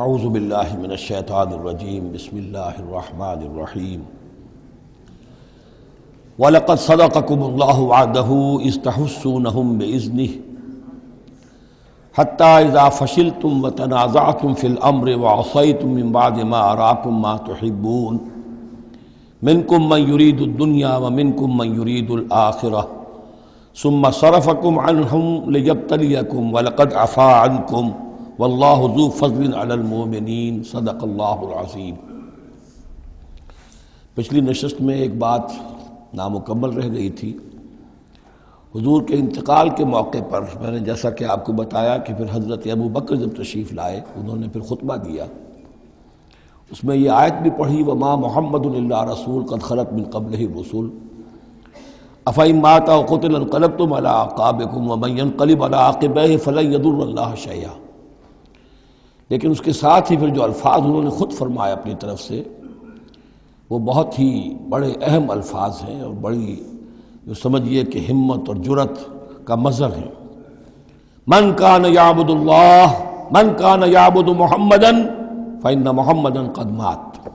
اعوذ باللہ من الشیطان الرجیم بسم اللہ الرحمن الرحیم وَلَقَدْ صَدَقَكُمُ اللَّهُ وَعْدَهُ إِذْ تَحُسُّونَهُم بِإِذْنِهِ حَتَّى إِذَا فَشِلْتُمْ وَتَنَازَعْتُمْ فِي الْأَمْرِ وَعَصَيْتُمْ مِنْ بَعْدِ مَا أَرَاكُمْ مَا تُحِبُّونَ مِنْكُمْ مَنْ يُرِيدُ الدُّنْيَا وَمِنْكُمْ مَنْ يُرِيدُ الْآخِرَةَ ثُمَّ صَرَفَكُمْ عَنْهُمْ لِيَبْتَلِيَكُمْ وَلَقَدْ عَفَا عَنْكُمْ وَاللَّهُ ذُو فَضْلٍ عَلَى الْمُؤْمِنِينَ صدق اللہ العظیم۔ پچھلی نشست میں ایک بات نامکمل رہ گئی تھی۔ حضور کے انتقال کے موقع پر میں نے جیسا کہ آپ کو بتایا کہ پھر حضرت ابو بکر جب تشریف لائے انہوں نے پھر خطبہ دیا، اس میں یہ آیت بھی پڑھی وَمَا مُحَمَّدٌ إِلَّا رَسُولٌ قَدْ خَلَتْ مِن قَبْلِهِ الرُّسُلُ أَفَإِن مَّاتَ أَوْ قُتِلَ انقلبتم عَلَىٰ أَعْقَابِكُمْ وَمَن يَنقلب عَلَىٰ عَقِبَيْهِ فَلَن يَضُرَّ اللَّهَ شَيْئًا۔ لیکن اس کے ساتھ ہی پھر جو الفاظ انہوں نے خود فرمائے اپنی طرف سے وہ بہت ہی بڑے اہم الفاظ ہیں اور بڑی جو سمجھیے کہ ہمت اور جرت کا مظہر ہے۔ من کان یعبد اللہ من کان یعبد محمدا فإن محمدا قد مات۔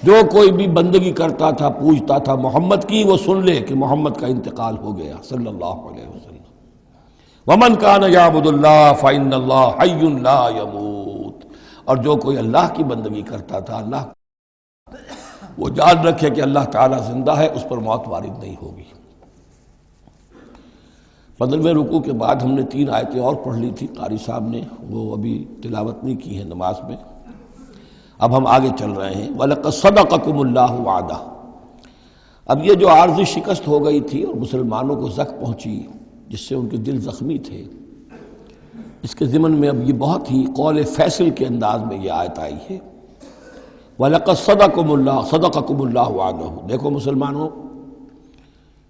جو کوئی بھی بندگی کرتا تھا پوجتا تھا محمد کی، وہ سن لے کہ محمد کا انتقال ہو گیا صلی اللہ علیہ وسلم۔ ومن کان یعبد اللہ فإن اللہ حی لا یموت، اور جو کوئی اللہ کی بندگی کرتا تھا اللہ وہ جان رکھے کہ اللہ تعالیٰ زندہ ہے، اس پر موت وارد نہیں ہوگی۔ 15ویں رکوع کے بعد ہم نے 3 آیتیں اور پڑھ لی تھی، قاری صاحب نے وہ ابھی تلاوت نہیں کی ہے نماز میں۔ اب ہم آگے چل رہے ہیں وَلَقَدْ صَدَقَكُمُ اللَّهُ وَعْدَهُ۔ اب یہ جو عارضی شکست ہو گئی تھی اور مسلمانوں کو زخم پہنچی جس سے ان کے دل زخمی تھے، اس کے ضمن میں اب یہ بہت ہی قول فیصل کے انداز میں یہ آیت آئی ہے وَلَقَدْ صَدَقَكُمُ اللَّهُ وَعْدَهُ۔ دیکھو مسلمانوں،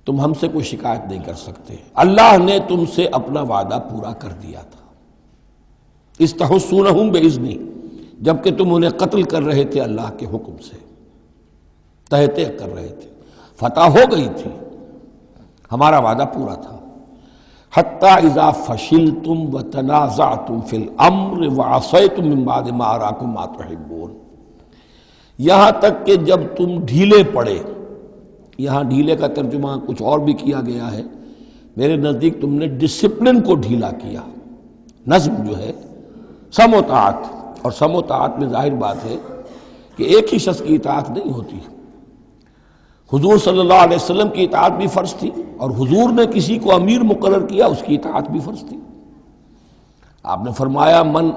تم ہم سے کوئی شکایت نہیں کر سکتے، اللہ نے تم سے اپنا وعدہ پورا کر دیا تھا۔ اِذْ تَحُسُّونَهُم بِإِذْنِهِ، جبکہ تم انہیں قتل کر رہے تھے اللہ کے حکم سے، تہتے کر رہے تھے، فتح ہو گئی تھی، ہمارا وعدہ پورا تھا۔ حتی اذا فشلتم وتنازعتم فی الامر وعصیتم من بعد ما اراکم ما تحبون، یہاں تک کہ جب تم ڈھیلے پڑے، یہاں ڈھیلے کا ترجمہ کچھ اور بھی کیا گیا ہے، میرے نزدیک تم نے ڈسپلن کو ڈھیلا کیا۔ نظم جو ہے سم و طاعت، اور سم و طاعت میں ظاہر بات ہے کہ ایک ہی شخص کی اطاعت نہیں ہوتی۔ حضور صلی اللہ علیہ وسلم کی اطاعت بھی فرض تھی، اور حضور نے کسی کو امیر مقرر کیا اس کی اطاعت بھی فرض تھی۔ آپ نے فرمایا من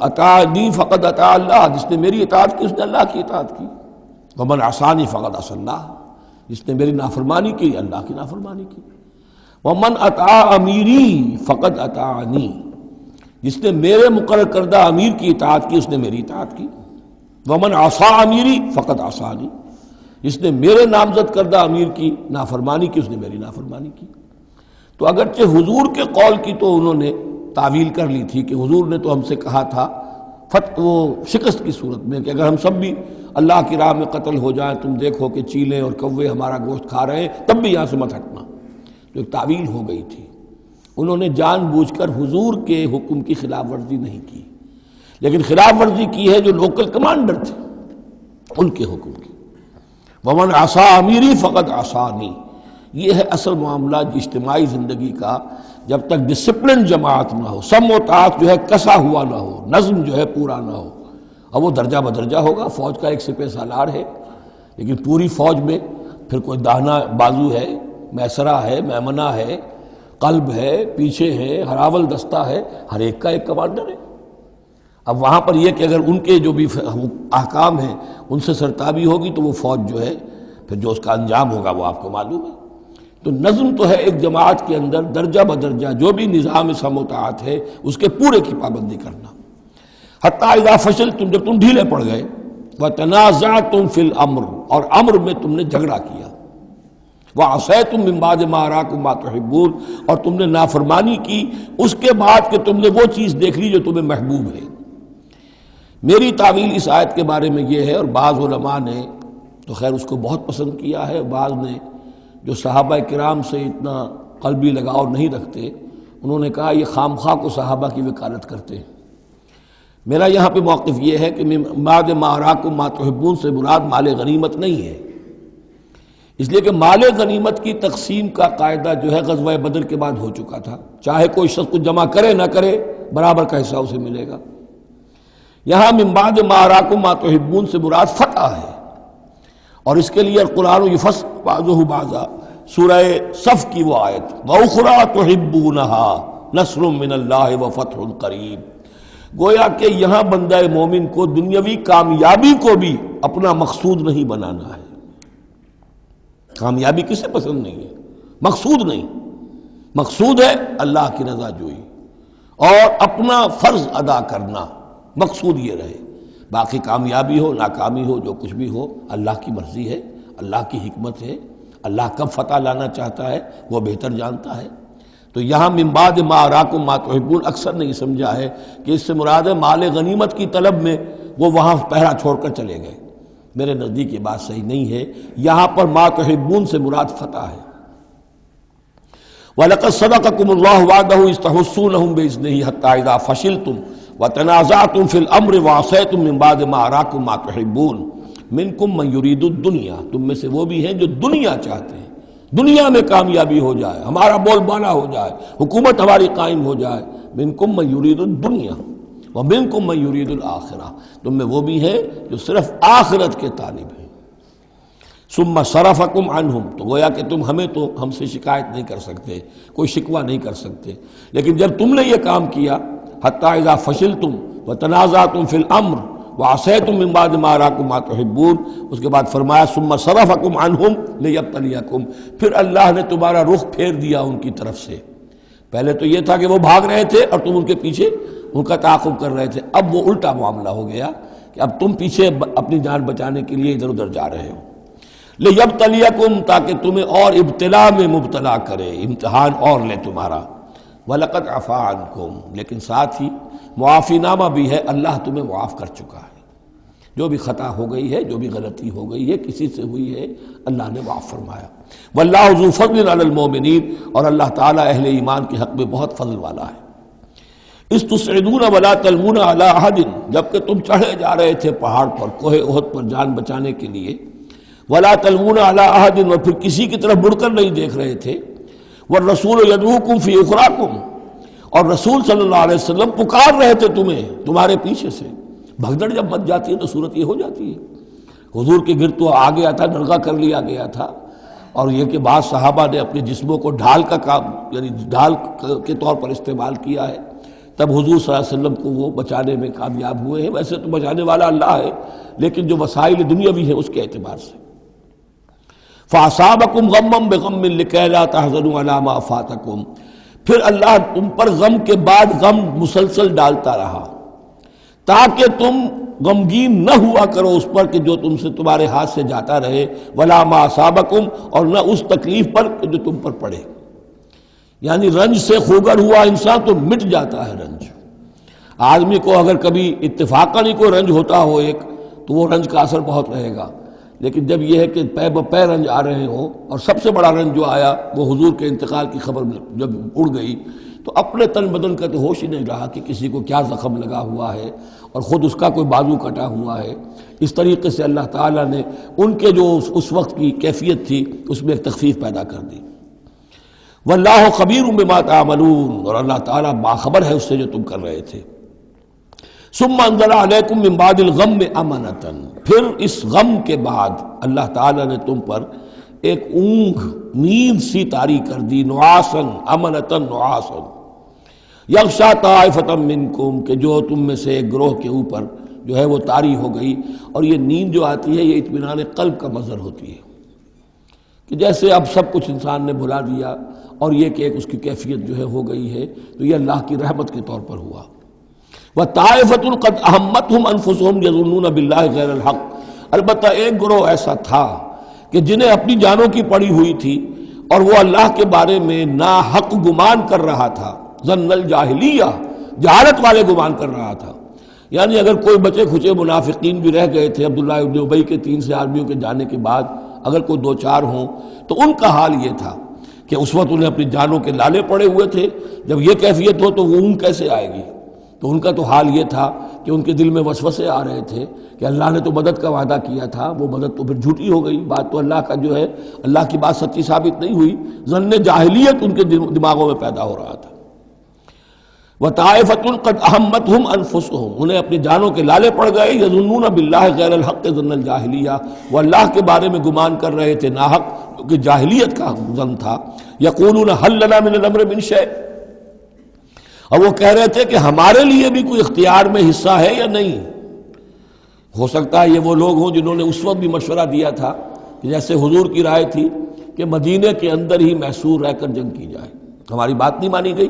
اطاعنی فقد اطاع اللہ، جس نے میری اطاعت کی اس نے اللہ کی اطاعت کی۔ ومن عصانی فقد عصی اللہ، جس نے میری نافرمانی کی اللہ کی نافرمانی کی۔ ومن اطاع امیری فقد اطاعنی، جس نے میرے مقرر کردہ امیر کی اطاعت کی اس نے میری اطاعت کی۔ ومن عصی امیری فقد عصانی، جس نے میرے نامزد کردہ امیر کی نافرمانی کی اس نے میری نافرمانی کی۔ تو اگرچہ حضور کے قول کی تو انہوں نے تعویل کر لی تھی کہ حضور نے تو ہم سے کہا تھا وہ شکست کی صورت میں کہ اگر ہم سب بھی اللہ کی راہ میں قتل ہو جائیں، تم دیکھو کہ چیلیں اور کوے ہمارا گوشت کھا رہے ہیں، تب بھی یہاں سے مت ہٹنا، جو ایک تعویل ہو گئی تھی۔ انہوں نے جان بوجھ کر حضور کے حکم کی خلاف ورزی نہیں کی، لیکن خلاف ورزی کی ہے جو لوکل کمانڈر تھے ان کے حکم کی۔ ومن عصا امیری فقد عصانی، یہ ہے اصل معاملہ اجتماعی زندگی کا، جب تک ڈسپلن جماعت نہ ہو، سم و طاعت جو ہے کسا ہوا نہ ہو، نظم جو ہے پورا نہ ہو۔ اب وہ درجہ بدرجہ ہوگا، فوج کا ایک سپہ سالار ہے، لیکن پوری فوج میں پھر کوئی داہنا بازو ہے، میسرہ ہے، میمنہ ہے، قلب ہے، پیچھے ہے، ہراول دستہ ہے، ہر ایک کا ایک کمانڈر ہے۔ اب وہاں پر یہ کہ اگر ان کے جو بھی احکام ہیں ان سے سرتابی ہوگی تو وہ فوج جو ہے پھر جو اس کا انجام ہوگا وہ آپ کو معلوم ہے۔ تو نظم تو ہے ایک جماعت کے اندر درجہ بدرجہ جو بھی نظام سم و طاعت ہے اس کے پورے کی پابندی کرنا۔ حتی اذا فشلتم، جب تم ڈھیلے پڑ گئے، وتنازعتم فی الامر، اور امر میں تم نے جھگڑا کیا، وعصیتم من بعد ما اراکم ما تحبون، اور تم نے نافرمانی کی اس کے بعد کہ تم نے وہ چیز دیکھ لی جو تمہیں محبوب ہے۔ میری تعویل اس آیت کے بارے میں یہ ہے، اور بعض علماء نے تو خیر اس کو بہت پسند کیا ہے، بعض نے جو صحابہ کرام سے اتنا قلبی لگاؤ نہیں رکھتے انہوں نے کہا یہ خام خواہ کو صحابہ کی وکالت کرتے ہیں، میرا یہاں پہ موقف یہ ہے کہ بعد ما اراکم ما تحبون سے مراد مال غنیمت نہیں ہے، اس لیے کہ مال غنیمت کی تقسیم کا قاعدہ جو ہے غزوہ بدر کے بعد ہو چکا تھا، چاہے کوئی شخص کچھ جمع کرے نہ کرے برابر کا حصہ اسے ملے گا۔ یہاں من بعد ما اراکم ما تحبون سے مراد فتح ہے، اور اس کے لیے القرآن یفصل بعضہ بعضا، سورہ صف کی وہ آیت وَأُخْرَىٰ تُحِبُّونَهَا نَصْرٌ مِّنَ اللَّهِ وَفَتْحٌ قَرِیب، گویا کہ یہاں بندہ مومن کو دنیاوی کامیابی کو بھی اپنا مقصود نہیں بنانا ہے۔ کامیابی کسے پسند نہیں ہے؟ مقصود نہیں، مقصود ہے اللہ کی رضا جوئی اور اپنا فرض ادا کرنا، مقصود یہ رہے۔ باقی کامیابی ہو ناکامی ہو جو کچھ بھی ہو اللہ کی مرضی ہے، اللہ کی حکمت ہے، اللہ کب فتح لانا چاہتا ہے وہ بہتر جانتا ہے۔ تو یہاں من بعد ما اراکم ما تحبون اکثر نہیں سمجھا ہے کہ اس سے مراد ہے مال غنیمت کی طلب میں وہ وہاں پہرا چھوڑ کر چلے گئے، میرے نزدیک یہ بات صحیح نہیں ہے۔ یہاں پر ما تحبون سے مراد فتح ہے۔ وَلَقَدْ صَدَقَكُمُ اللَّهُ وَعْدَهُ إِذْ تَحُسُّونَهُم بِإِذْنِهِ حَتَّىٰ إِذَا فَشِلْتُمْ وَتَنَازَعْتُمْ فِي الْأَمْرِ وَعَصَيْتُم مِّن بَعْدِ مَا أَرَاكُم مَّا تُحِبُّونَ مِنكُم مَّن يُرِيدُ الدُّنْيَا، تم میں سے وہ بھی ہیں جو دنیا چاہتے ہیں، دنیا میں کامیابی ہو جائے، ہمارا بول بالا ہو جائے، حکومت ہماری قائم ہو جائے۔ مِنكُم مَّن يُرِيدُ الدُّنْيَا وَمِنكُم مَّن يُرِيدُ الْآخِرَةَ، تم میں وہ بھی ہیں جو صرف آخرت کے طالب ہیں۔ ثم صرفکم عنہم، تو گویا کہ تم ہم سے شکایت نہیں کر سکتے، کوئی شکوہ نہیں کر سکتے، لیکن جب تم نے یہ کام کیا حتی اذا فشلتم وتنازعتم فی الامر وعصیتم من بعد ما اراکم ما تحبون، اس کے بعد فرمایا ثم صرفکم عنہم لیبتلیکم، پھر اللہ نے تمہارا رخ پھیر دیا ان کی طرف سے۔ پہلے تو یہ تھا کہ وہ بھاگ رہے تھے اور تم ان کے پیچھے ان کا تعاقب کر رہے تھے، اب وہ الٹا معاملہ ہو گیا کہ اب تم پیچھے اپنی جان بچانے کے لیے ادھر ادھر جا رہے ہو۔ لیبتلیکم، تاکہ تمہیں اور ابتلا میں مبتلا کرے، امتحان اور لے تمہارا۔ وَلَقَدْ عَفَا عَنْكُمْ، لیکن ساتھ ہی معافی نامہ بھی ہے، اللہ تمہیں معاف کر چکا ہے، جو بھی خطا ہو گئی ہے، جو بھی غلطی ہو گئی ہے، کسی سے ہوئی ہے، اللہ نے معاف فرمایا۔ وَاللَّهُ ذُو فَضْلٍ عَلَى الْمُؤْمِنِينَ، اور اللہ تعالیٰ اہل ایمان کے حق میں بہت فضل والا ہے۔ اِذْ تُصْعِدُونَ وَلَا تَلْوُونَ عَلَىٰ أَحَدٍ، جبکہ تم چڑھے جا رہے تھے پہاڑ پر، کوہ احد پر جان بچانے کے لیے، وَلَا تَلْوُونَ عَلَىٰ أَحَدٍ، اور پھر کسی کی طرف مڑ کر نہیں دیکھ رہے تھے، وَالرَّسُولُ يَدْعُوكُمْ فِي أُخْرَاكُمْ، اور رسول صلی اللہ علیہ وسلم پکار رہے تھے تمہیں تمہارے پیچھے سے۔ بھگدڑ جب مچ جاتی ہے تو صورت یہ ہو جاتی ہے۔ حضور کے گرد تو آ گیا تھا، نرغہ کر لیا گیا تھا، اور یہ کہ بعض صحابہ نے اپنے جسموں کو ڈھال کا کام، یعنی ڈھال کے طور پر استعمال کیا ہے، تب حضور صلی اللہ علیہ وسلم کو وہ بچانے میں کامیاب ہوئے ہیں۔ ویسے تو بچانے والا اللہ ہے، لیکن جو وسائل دنیاوی ہیں اس کے اعتبار سے۔ فَأَصَابَكُمْ غَمًّا بِغَمٍّ لِكَيْ لَا تَحْزَنُوا عَلَىٰ مَا فَاتَكُمْ، پھر اللہ تم پر غم کے بعد غم مسلسل ڈالتا رہا تاکہ تم غمگین نہ ہوا کرو اس پر کہ جو تم سے تمہارے ہاتھ سے جاتا رہے، وَلَا مَا أَصَابَكُمْ، اور نہ اس تکلیف پر جو تم پر پڑے۔ یعنی رنج سے خوگر ہوا انسان تو مٹ جاتا ہے رنج۔ آدمی کو اگر کبھی اتفاقاً ہی کوئی رنج ہوتا ہو ایک تو وہ رنج کا اثر بہت رہے گا، لیکن جب یہ ہے کہ پے بپے رنج آ رہے ہوں، اور سب سے بڑا رنج جو آیا وہ حضور کے انتقال کی خبر جب اڑ گئی تو اپنے تن بدن کا تو ہوش ہی نہیں رہا کہ کسی کو کیا زخم لگا ہوا ہے اور خود اس کا کوئی بازو کٹا ہوا ہے۔ اس طریقے سے اللہ تعالیٰ نے ان کے جو اس وقت کی کیفیت تھی اس میں ایک تخفیف پیدا کر دی۔ واللہ خبیر بما تعملون، اور اللہ تعالیٰ باخبر ہے اس سے جو تم کر رہے تھے۔ ثم انزل علیکم من بعد الغم امنۃ، پھر اس غم کے بعد اللہ تعالیٰ نے تم پر ایک اونگ، نیند سی طاری کر دی، نعاسن امنۃ نعاسن، یغشا طائفۃ منکم، کہ جو تم میں سے ایک گروہ کے اوپر جو ہے وہ طاری ہو گئی۔ اور یہ نیند جو آتی ہے یہ اطمینان قلب کا مظہر ہوتی ہے، کہ جیسے اب سب کچھ انسان نے بھلا دیا اور یہ کہ ایک اس کی کیفیت جو ہے ہو گئی ہے، تو یہ اللہ کی رحمت کے طور پر ہوا۔ وَطَائِفَةٌ قَدْ أَهَمَّتْهُمْ أَنفُسُهُمْ يَظُنُّونَ بِاللَّهِ غَيْرَ الْحَقِّ، البتہ ایک گروہ ایسا تھا کہ جنہیں اپنی جانوں کی پڑی ہوئی تھی اور وہ اللہ کے بارے میں ناحق گمان کر رہا تھا، ظن الجاہلیہ، جہالت والے گمان کر رہا تھا۔ یعنی اگر کوئی بچے کھچے منافقین بھی رہ گئے تھے عبداللہ ابن ابی کے 3 سے آدمیوں کے جانے کے بعد، اگر کوئی 2-4 ہوں تو ان کا حال یہ تھا کہ اس وقت انہیں اپنی جانوں کے لالے پڑے ہوئے تھے، جب یہ کیفیت ہو تو وہ اون کیسے آئے گی؟ تو ان کا تو حال یہ تھا کہ ان کے دل میں وسوسے آ رہے تھے کہ اللہ نے تو مدد کا وعدہ کیا تھا، وہ مدد تو پھر جھوٹی ہو گئی، بات تو اللہ کا جو ہے اللہ کی بات سچی ثابت نہیں ہوئی، ظن جاہلیت ان کے دماغوں میں پیدا ہو رہا تھا۔ وَطَائِفَةٌ قَدْ أَهَمَّتْهُمْ أَنفُسُهُمْ، انہیں اپنی جانوں کے لالے پڑ گئے، يَظُنُّونَ بِاللَّهِ غَيْرَ الْحَقِّ ظَنَّ الْجَاهِلِيَّةِ، وہ اللہ کے بارے میں گمان کر رہے تھے ناحق، کہ جاہلیت کا ظن تھا۔ يَقُولُونَ هَلْ لَنَا مِنَ الْأَمْرِ مِنْ شَيْءٍ، اور وہ کہہ رہے تھے کہ ہمارے لیے بھی کوئی اختیار میں حصہ ہے یا نہیں۔ ہو سکتا ہے یہ وہ لوگ ہوں جنہوں نے اس وقت بھی مشورہ دیا تھا کہ جیسے حضور کی رائے تھی کہ مدینے کے اندر ہی محصور رہ کر جنگ کی جائے، ہماری بات نہیں مانی گئی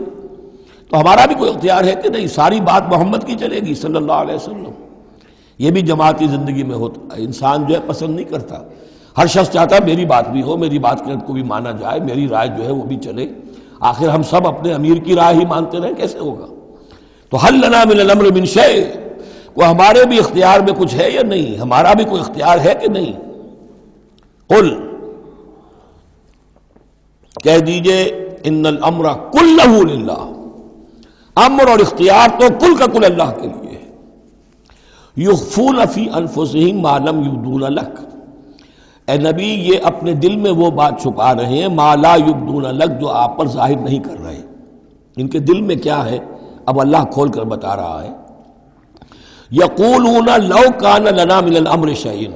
تو ہمارا بھی کوئی اختیار ہے کہ نہیں، ساری بات محمد کی چلے گی صلی اللہ علیہ وسلم۔ یہ بھی جماعتی زندگی میں ہوتا ہے، انسان جو ہے پسند نہیں کرتا، ہر شخص چاہتا ہے میری بات بھی ہو، میری بات کو بھی مانا جائے، میری رائے جو ہے وہ بھی چلے۔ آخر ہم سب اپنے امیر کی رائے ہی مانتے رہیں، کیسے ہوگا؟ تو حل لنا من الامر من شیء، وہ ہمارے بھی اختیار میں کچھ ہے یا نہیں، ہمارا بھی کوئی اختیار ہے کہ نہیں؟ قل، کہہ دیجئے ان الامر کلہ للہ، امر اور اختیار تو کل کا کل اللہ کے لیے ہے۔ یخفون فی انفسہم ما لم یبدون لک، اے نبی یہ اپنے دل میں وہ بات چھپا رہے ہیں ما لا یبدون لک، جو آپ پر ظاہر نہیں کر رہے، ان کے دل میں کیا ہے اب اللہ کھول کر بتا رہا ہے۔ یقولون لو کان لنا من الامر شیء،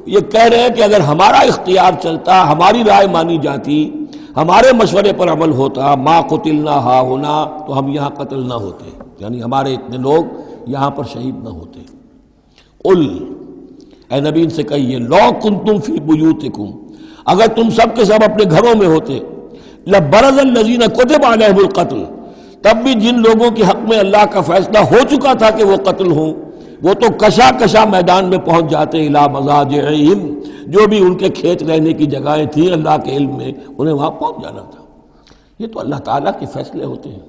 یہ کہہ رہے ہیں کہ اگر ہمارا اختیار چلتا، ہماری رائے مانی جاتی، ہمارے مشورے پر عمل ہوتا، ما قتلنا ہاہنا، تو ہم یہاں قتل نہ ہوتے، یعنی ہمارے اتنے لوگ یہاں پر شہید نہ ہوتے۔ قل، اے نبی ان سے کہیے لو کنتم فی بیوتکم، اگر تم سب کے سب اپنے گھروں میں ہوتے، لبرز الذین کتب علیہم القتل، تب بھی جن لوگوں کے حق میں اللہ کا فیصلہ ہو چکا تھا کہ وہ قتل ہوں، وہ تو کشا کشا میدان میں پہنچ جاتے، الی مضاجعہم، جو بھی ان کے کھیت رہنے کی جگہیں تھیں اللہ کے علم میں، انہیں وہاں پہنچ جانا تھا۔ یہ تو اللہ تعالیٰ کے فیصلے ہوتے ہیں،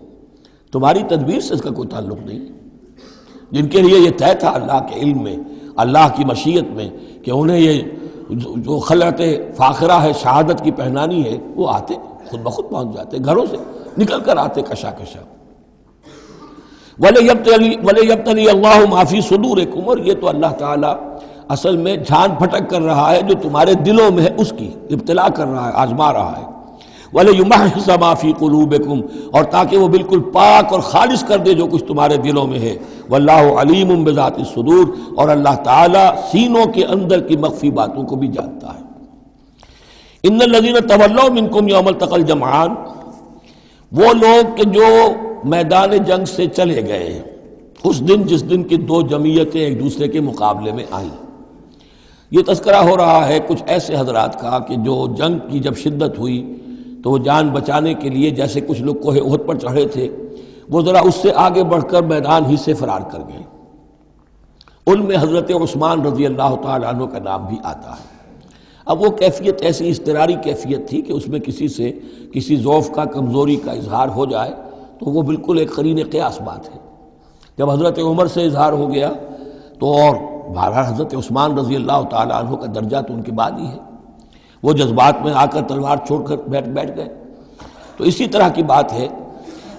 تمہاری تدبیر سے اس کا کوئی تعلق نہیں۔ جن کے لیے یہ طے تھا اللہ کے علم میں، اللہ کی مشیت میں، کہ انہیں یہ جو خلعت فاخرہ ہے، شہادت کی پہنانی ہے، وہ آتے خود بخود پہنچ جاتے، گھروں سے نکل کر آتے کشا کشا۔ وَلَيَبْتَلِيَ اللَّهُ مَا فِي صُدُورِكُمْ، اور یہ تو اللہ تعالیٰ اصل میں جھان پھٹک کر رہا ہے جو تمہارے دلوں میں ہے، اس کی ابتلا کر رہا ہے، آزما رہا ہے۔ وَلَيُمَحِّصَ مَا فِي قُلُوبِكُمْ، اور تاکہ وہ بالکل پاک اور خالص کر دے جو کچھ تمہارے دلوں میں ہے۔ وَاللَّهُ عَلِيمٌ بِذَاتِ الصُّدُورِ، اور اللہ تعالیٰ سینوں کے اندر کی مخفی باتوں کو بھی جانتا ہے۔ إِنَّ الَّذِينَ تَوَلَّوْا مِنكُمْ يَوْمَ الْتَقَى الْجَمْعَانِ، وہ لوگ کہ جو میدان جنگ سے چلے گئے اس دن جس دن کی دو جمعیتیں ایک دوسرے کے مقابلے میں آئیں۔ یہ تذکرہ ہو رہا ہے کچھ ایسے حضرات کا کہ جو جنگ کی جب شدت ہوئی تو وہ جان بچانے کے لیے جیسے کچھ لوگ کوہ احد پر چڑھے تھے، وہ ذرا اس سے آگے بڑھ کر میدان ہی سے فرار کر گئے۔ ان میں حضرت عثمان رضی اللہ تعالیٰ عنہ کا نام بھی آتا ہے۔ اب وہ کیفیت ایسی اضطراری کیفیت تھی کہ اس میں کسی سے کسی ضعف کا، کمزوری کا اظہار ہو جائے تو وہ بالکل ایک قرین قیاس بات ہے۔ جب حضرت عمر سے اظہار ہو گیا تو اور بہرحال حضرت عثمان رضی اللہ تعالیٰ عنہ کا درجہ تو ان کے بعد ہی ہے، وہ جذبات میں آ کر تلوار چھوڑ کر بیٹھ گئے۔ تو اسی طرح کی بات ہے،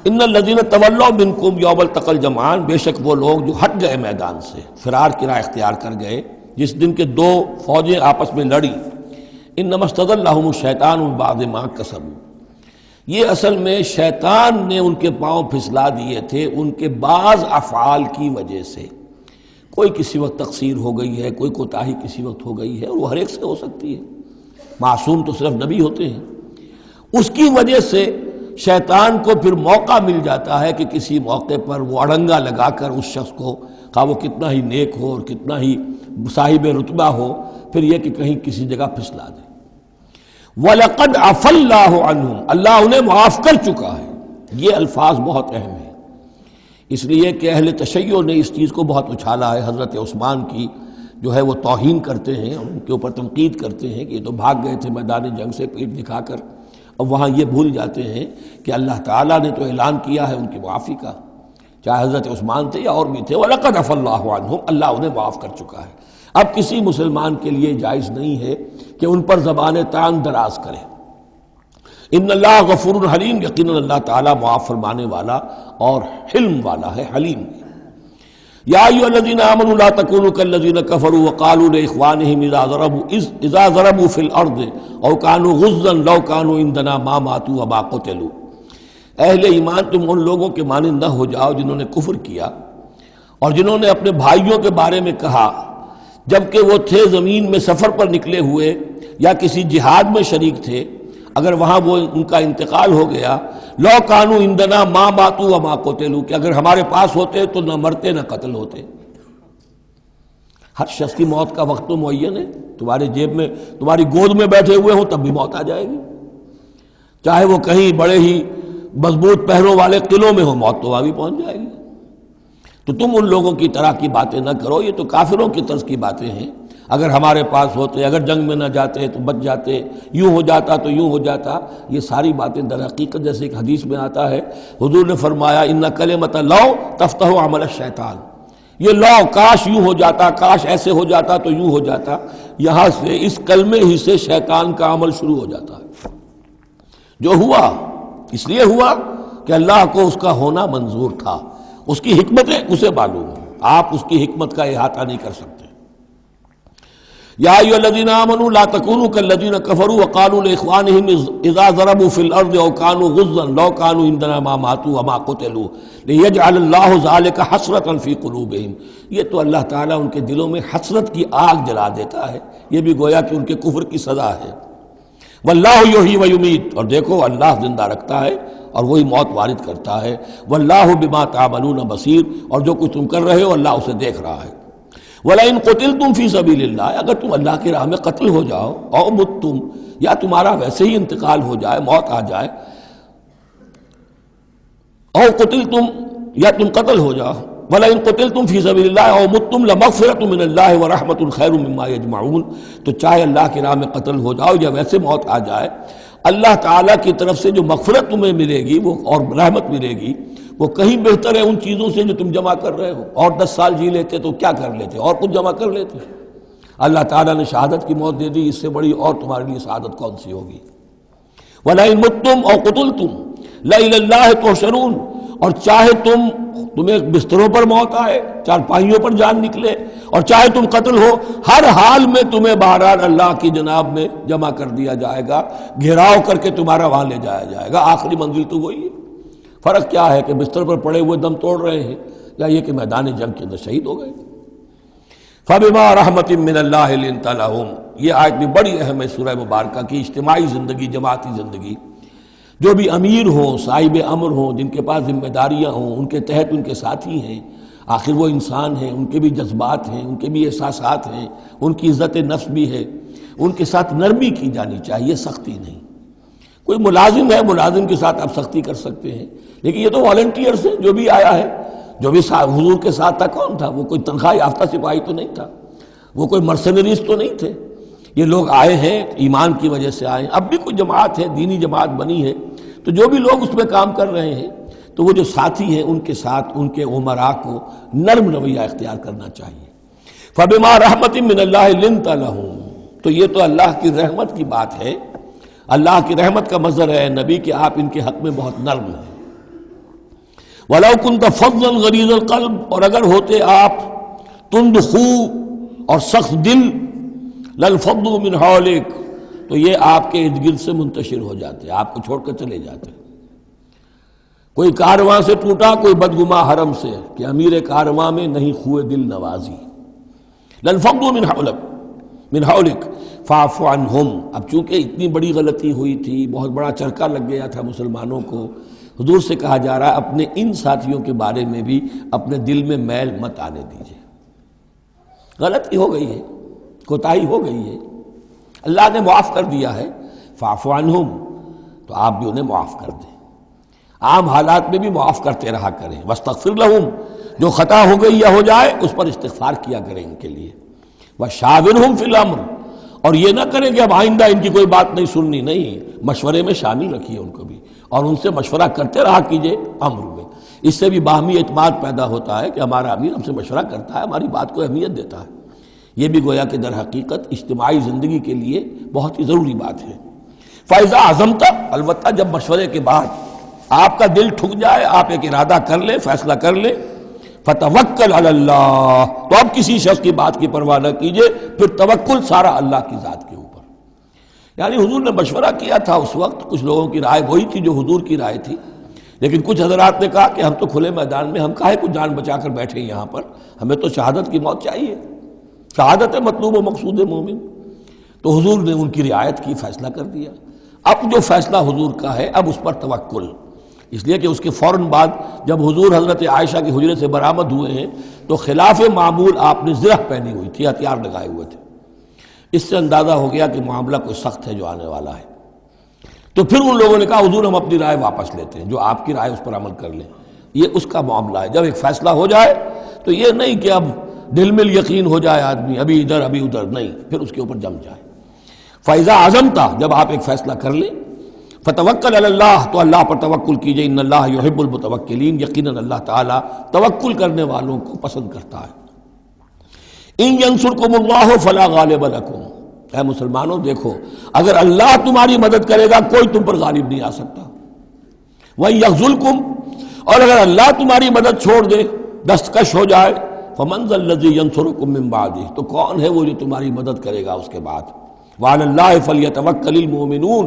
ان الذین تولوا منکم یوم التقى الجمعان، بے شک وہ لوگ جو ہٹ گئے میدان سے، فرار کی راہ اختیار کر گئے جس دن کے دو فوجیں آپس میں لڑی۔ انما استزلهم الشیطان بعد ما کسبوا، یہ اصل میں شیطان نے ان کے پاؤں پھسلا دیے تھے ان کے بعض افعال کی وجہ سے۔ کوئی کسی وقت تقصیر ہو گئی ہے، کوئی کوتاہی کسی وقت ہو گئی ہے، اور وہ ہر ایک سے ہو سکتی ہے، معصوم تو صرف نبی ہوتے ہیں۔ اس کی وجہ سے شیطان کو پھر موقع مل جاتا ہے کہ کسی موقع پر وہ اڑنگا لگا کر اس شخص کو، خواہ وہ کتنا ہی نیک ہو اور کتنا ہی صاحب رتبہ ہو، پھر یہ کہ کہیں کسی جگہ پھسلا دے۔ وَلَقَدْ عَفَا اللَّهُ عَنْهُمْ، اللہ انہیں معاف کر چکا ہے۔ یہ الفاظ بہت اہم ہیں، اس لیے کہ اہل تشیع نے اس چیز کو بہت اچھالا ہے، حضرت عثمان کی جو ہے وہ توہین کرتے ہیں، ان کے اوپر تنقید کرتے ہیں کہ یہ تو بھاگ گئے تھے میدان جنگ سے پیٹھ دکھا کر، اب وہاں یہ بھول جاتے ہیں کہ اللہ تعالیٰ نے تو اعلان کیا ہے ان کی معافی کا، چاہے حضرت عثمان تھے یا اور بھی تھے۔ وَلَقَدْ عَفَا اللَّهُ عَنْهُمْ، اللہ انہیں معاف کر چکا ہے۔ اب کسی مسلمان کے لیے جائز نہیں ہے کہ ان پر زبان تان دراز کرے۔ ان اللہ غفور حلیم، یقیناً اللہ تعالیٰ معاف فرمانے والا اور حلم والا ہے، حلیم ہے۔ یا ایھا الذین آمنوا لا تکونوا کالذین کفروا وقالوا لاخوانہم اذا ضربوا فی الارض او کانوا غزا لو کانوا عندنا ما ماتوا وما قتلوا، اہل ایمان تم ان لوگوں کے مانند نہ ہو جاؤ جنہوں نے کفر کیا اور جنہوں نے اپنے بھائیوں کے بارے میں کہا جبکہ وہ تھے زمین میں سفر پر نکلے ہوئے یا کسی جہاد میں شریک تھے، اگر وہاں وہ ان کا انتقال ہو گیا، لو کانوا عندنا ما ماتوا وما قتلوا، کہ اگر ہمارے پاس ہوتے تو نہ مرتے نہ قتل ہوتے۔ ہر شخص کی موت کا وقت تو معین ہے، تمہارے جیب میں تمہاری گود میں بیٹھے ہوئے ہوں تب بھی موت آ جائے گی، چاہے وہ کہیں بڑے ہی مضبوط پہروں والے قلعوں میں ہو، موت تو وہاں بھی پہنچ جائے گی۔ تو تم ان لوگوں کی طرح کی باتیں نہ کرو، یہ تو کافروں کی طرز کی باتیں ہیں، اگر ہمارے پاس ہوتے، اگر جنگ میں نہ جاتے تو بچ جاتے، یوں ہو جاتا تو یوں ہو جاتا، یہ ساری باتیں در حقیقت جیسے ایک حدیث میں آتا ہے، حضور نے فرمایا ان کلمۃ لو تفتح عمل الشیطان، یہ لو کاش یوں ہو جاتا، کاش ایسے ہو جاتا تو یوں ہو جاتا، یہاں سے اس کلمے ہی سے شیطان کا عمل شروع ہو جاتا ہے۔ جو ہوا اس لیے ہوا کہ اللہ کو اس کا ہونا منظور تھا، اس کی حکمتیں اسے معلوم ہیں، آپ اس کی حکمت کا احاطہ نہیں کر سکتے۔ یا ایھا الذین آمنوا لا تکونوا کالذین کفروا وقالوا لاخوانہم اذا ضربوا فی الارض او کانوا غزا لو کانوا عندنا ما ماتوا وما قتلوا لیجعل اللہ ذلک حسرۃ فی قلوبہم، یہ تو اللہ تعالیٰ ان کے دلوں میں حسرت کی آگ جلا دیتا ہے، یہ بھی گویا کہ ان کے کفر کی سزا ہے۔ واللہ یحیی ویمیت، اور دیکھو اللہ زندہ رکھتا ہے اور وہی موت وارد کرتا ہے۔ واللہ بما تعملون بصیر، اور جو کچھ تم کر رہے ہو اللہ اسے دیکھ رہا ہے۔ وَلَئِن قُتِلْتُمْ فِي سَبِيلِ اللَّهِ، اگر تم اللہ کی راہ میں قتل ہو جاؤ، او متم، یا تمہارا ویسے ہی انتقال ہو جائے، موت آ جائے، او قتلتم، یا تم قتل ہو جاؤ، وَلَئِن قُتِلْتُمْ فِي سَبِيلِ اللَّهِ او متم لَمَغْفِرَةٌ مِّنَ اللَّهِ وَرَحْمَةٌ خَيْرٌ مِّمَّا يَجْمَعُونَ، تو چاہے اللہ کی راہ میں قتل ہو جاؤ یا ویسے موت آ جائے، اللہ تعالیٰ کی طرف سے جو مغفرت تمہیں ملے گی وہ اور رحمت ملے گی وہ کہیں بہتر ہے ان چیزوں سے جو تم جمع کر رہے ہو۔ اور 10 سال جی لیتے تو کیا کر لیتے، اور کچھ جمع کر لیتے۔ اللہ تعالیٰ نے شہادت کی موت دے دی، اس سے بڑی اور تمہارے لیے شہادت کون سی ہوگی۔ وَلَئِن مُتُّمْ أَوْ قُتِلْتُمْ لَإِلَى اللَّهِ تُحْشَرُونَ، اور چاہے تمہیں بستروں پر موت آئے، چارپائیوں پر جان نکلے، اور چاہے تم قتل ہو، ہر حال میں تمہیں بہرحال اللہ کی جناب میں جمع کر دیا جائے گا، گھیراؤ کر کے تمہارا وہاں لے جایا جائے گا، آخری منزل تو وہی ہے۔ فرق کیا ہے کہ بستر پر پڑے ہوئے دم توڑ رہے ہیں یا یہ کہ میدان جنگ کے اندر شہید ہو گئے۔ فَبِمَا رَحْمَةٍ مِّنَ اللَّهِ لِنتَ لَهُمْ، یہ آیت بھی بڑی اہم ہے سورہ مبارکہ کی، اجتماعی زندگی، جماعتی زندگی، جو بھی امیر ہوں، صاحب امر ہوں، جن کے پاس ذمہ داریاں ہوں، ان کے تحت ان کے ساتھی ہیں، آخر وہ انسان ہیں، ان کے بھی جذبات ہیں، ان کے بھی احساسات ہیں، ان کی عزت نفس بھی ہے، ان کے ساتھ نرمی کی جانی چاہیے، سختی نہیں۔ کوئی ملازم ہے، ملازم کے ساتھ آپ سختی کر سکتے ہیں، لیکن یہ تو والنٹیئرز ہیں، جو بھی آیا ہے، جو بھی حضور کے ساتھ تھا، کون تھا وہ؟ کوئی تنخواہ یافتہ سپاہی تو نہیں تھا، وہ کوئی مرسنریز تو نہیں تھے، یہ لوگ آئے ہیں ایمان کی وجہ سے آئے ہیں۔ اب بھی کوئی جماعت ہے، دینی جماعت بنی ہے، تو جو بھی لوگ اس میں کام کر رہے ہیں تو وہ جو ساتھی ہیں ان کے ساتھ ان کے امراء کو نرم رویہ اختیار کرنا چاہیے۔ فَبِمَا رَحْمَةٍ مِّنَ اللَّهِ لِنتَ لَهُمْ، تو یہ تو اللہ کی رحمت کی بات ہے، اللہ کی رحمت کا مظہر ہے نبی کہ آپ ان کے حق میں بہت نرم ہیں۔ وَلَوْ كُنْتَ فَظًّا غَلِيظَ الْقَلْبِ، اور اگر ہوتے آپ تند خو اور سخت دل، لَانفَضُّوا مِنْ حَوْلِكَ، تو یہ آپ کے ارد گرد سے منتشر ہو جاتے، آپ کو چھوڑ کر چلے جاتے۔ کوئی کارواں سے ٹوٹا، کوئی بدگما حرم سے، کہ امیر کارواں میں نہیں خوئے دل نوازی۔ لَانفَضُّوا مِنْ حَوْلِكَ فَاعْفُ عَنْهُمْ، اب چونکہ اتنی بڑی غلطی ہوئی تھی، بہت بڑا چرکا لگ گیا تھا مسلمانوں کو، حضور سے کہا جا رہا ہے اپنے ان ساتھیوں کے بارے میں بھی اپنے دل میں میل مت آنے دیجیے۔ غلطی ہو گئی ہے، کوتاہی ہو گئی ہے، اللہ نے معاف کر دیا ہے، فاعف عنہم، تو آپ بھی انہیں معاف کر دیں، عام حالات میں بھی معاف کرتے رہا کریں۔ واستغفر لہم، جو خطا ہو گئی یا ہو جائے اس پر استغفار کیا کریں ان کے لیے۔ وشاورہم فی الامر، اور یہ نہ کریں کہ اب آئندہ ان کی کوئی بات نہیں سننی، نہیں، مشورے میں شامل رکھیے ان کو بھی، اور ان سے مشورہ کرتے رہا کیجیے امر میں۔ اس سے بھی باہمی اعتماد پیدا ہوتا ہے کہ ہمارا امیر ہم سے مشورہ کرتا ہے، ہماری بات کو اہمیت دیتا ہے۔ یہ بھی گویا کہ در حقیقت اجتماعی زندگی کے لیے بہت ہی ضروری بات ہے۔ فَإِذَا عَزَمْتَ، البتہ جب مشورے کے بعد آپ کا دل ٹھک جائے، آپ ایک ارادہ کر لیں، فیصلہ کر لیں، فتوکل علی اللہ، تو اب کسی شخص کی بات کی پرواہ نہ کیجیے، پھر توکل سارا اللہ کی ذات کے اوپر۔ یعنی حضور نے مشورہ کیا تھا اس وقت، کچھ لوگوں کی رائے وہی تھی جو حضور کی رائے تھی، لیکن کچھ حضرات نے کہا کہ ہم تو کھلے میدان میں، ہم کاہے کو جان بچا کر بیٹھے یہاں پر، ہمیں تو شہادت کی موت چاہیے، شہادت ہے مطلوب و مقصود مومن۔ تو حضور نے ان کی رعایت کی، فیصلہ کر دیا۔ اب جو فیصلہ حضور کا ہے اب اس پر توکل، اس لیے کہ اس کے فوراً بعد جب حضور حضرت عائشہ کے حجرے سے برآمد ہوئے ہیں تو خلاف معمول آپ نے زرہ پہنی ہوئی تھی، ہتھیار لگائے ہوئے تھے، اس سے اندازہ ہو گیا کہ معاملہ کوئی سخت ہے جو آنے والا ہے۔ تو پھر ان لوگوں نے کہا حضور ہم اپنی رائے واپس لیتے ہیں، جو آپ کی رائے اس پر عمل کر لیں، یہ اس کا معاملہ ہے۔ جب ایک فیصلہ ہو جائے تو یہ نہیں کہ اب دل میں یقین ہو جائے آدمی ابھی ادھر ابھی ادھر، نہیں، پھر اس کے اوپر جم جائے۔ فَإِذَا عَزَمْتَ، جب آپ ایک فیصلہ کر لیں، فَتَوَكَّلْ عَلَى اللَّهِ، تو اللہ پر توکل کیجئے، ان اللہ یحب المتوکلین، یقیناً اللہ تعالیٰ توکل کرنے والوں کو پسند کرتا ہے۔ ان ینصرکم اللہ فلا غالب لکم، اے مسلمانوں دیکھو، اگر اللہ تمہاری مدد کرے گا کوئی تم پر غالب نہیں آ سکتا۔ وَإِن یخذلکم، اور اگر اللہ تمہاری مدد چھوڑ دے، دستکش ہو جائے، فمن ذا الذی ینصرکم من بعدہ، تو کون ہے وہ جو تمہاری مدد کرے گا اس کے بعد۔ وعلی اللہ فلیتوکل المؤمنون،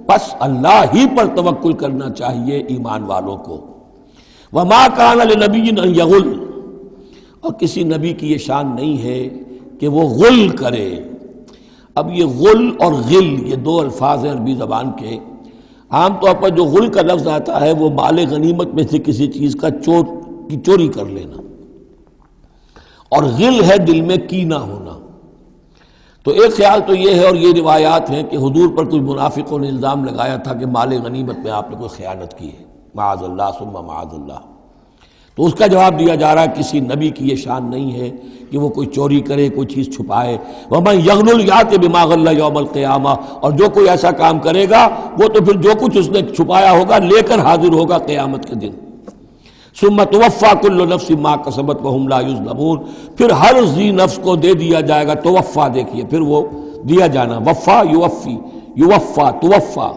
پس اللہ ہی پر توکل کرنا چاہیے ایمان والوں کو۔ وما کان لنبی ان یغل، اور کسی نبی کی یہ شان نہیں ہے کہ وہ غل کرے۔ اب یہ غل اور غل یہ دو الفاظ ہیں عربی زبان کے، عام طور پر جو غل کا لفظ آتا ہے وہ مال غنیمت میں سے کسی چیز کا چوری کر لینا، اور غل ہے دل میں کینہ ہونا۔ تو ایک خیال تو یہ ہے، اور یہ روایات ہیں کہ حضور پر کچھ منافقوں نے الزام لگایا تھا کہ مال غنیمت میں آپ نے کوئی خیانت کی ہے، معاذ اللہ ثم معاذ اللہ۔ تو اس کا جواب دیا جا رہا ہے کسی نبی کی یہ شان نہیں ہے کہ وہ کوئی چوری کرے، کوئی چیز چھپائے۔ وَمَن یغلل یأت بما غل یوم القیامہ، اور جو کوئی ایسا کام کرے گا وہ تو پھر جو کچھ اس نے چھپایا ہوگا لے کر حاضر ہوگا قیامت کے دن۔ ثم توفیٰ کل نفس ما کسبت وہم لا یظلمون، پھر ہر ذی نفس کو دے دیا جائے گا، توفیٰ دیکھیے پھر وہ دیا جانا، وفا یوفی، یوفا توفیٰ،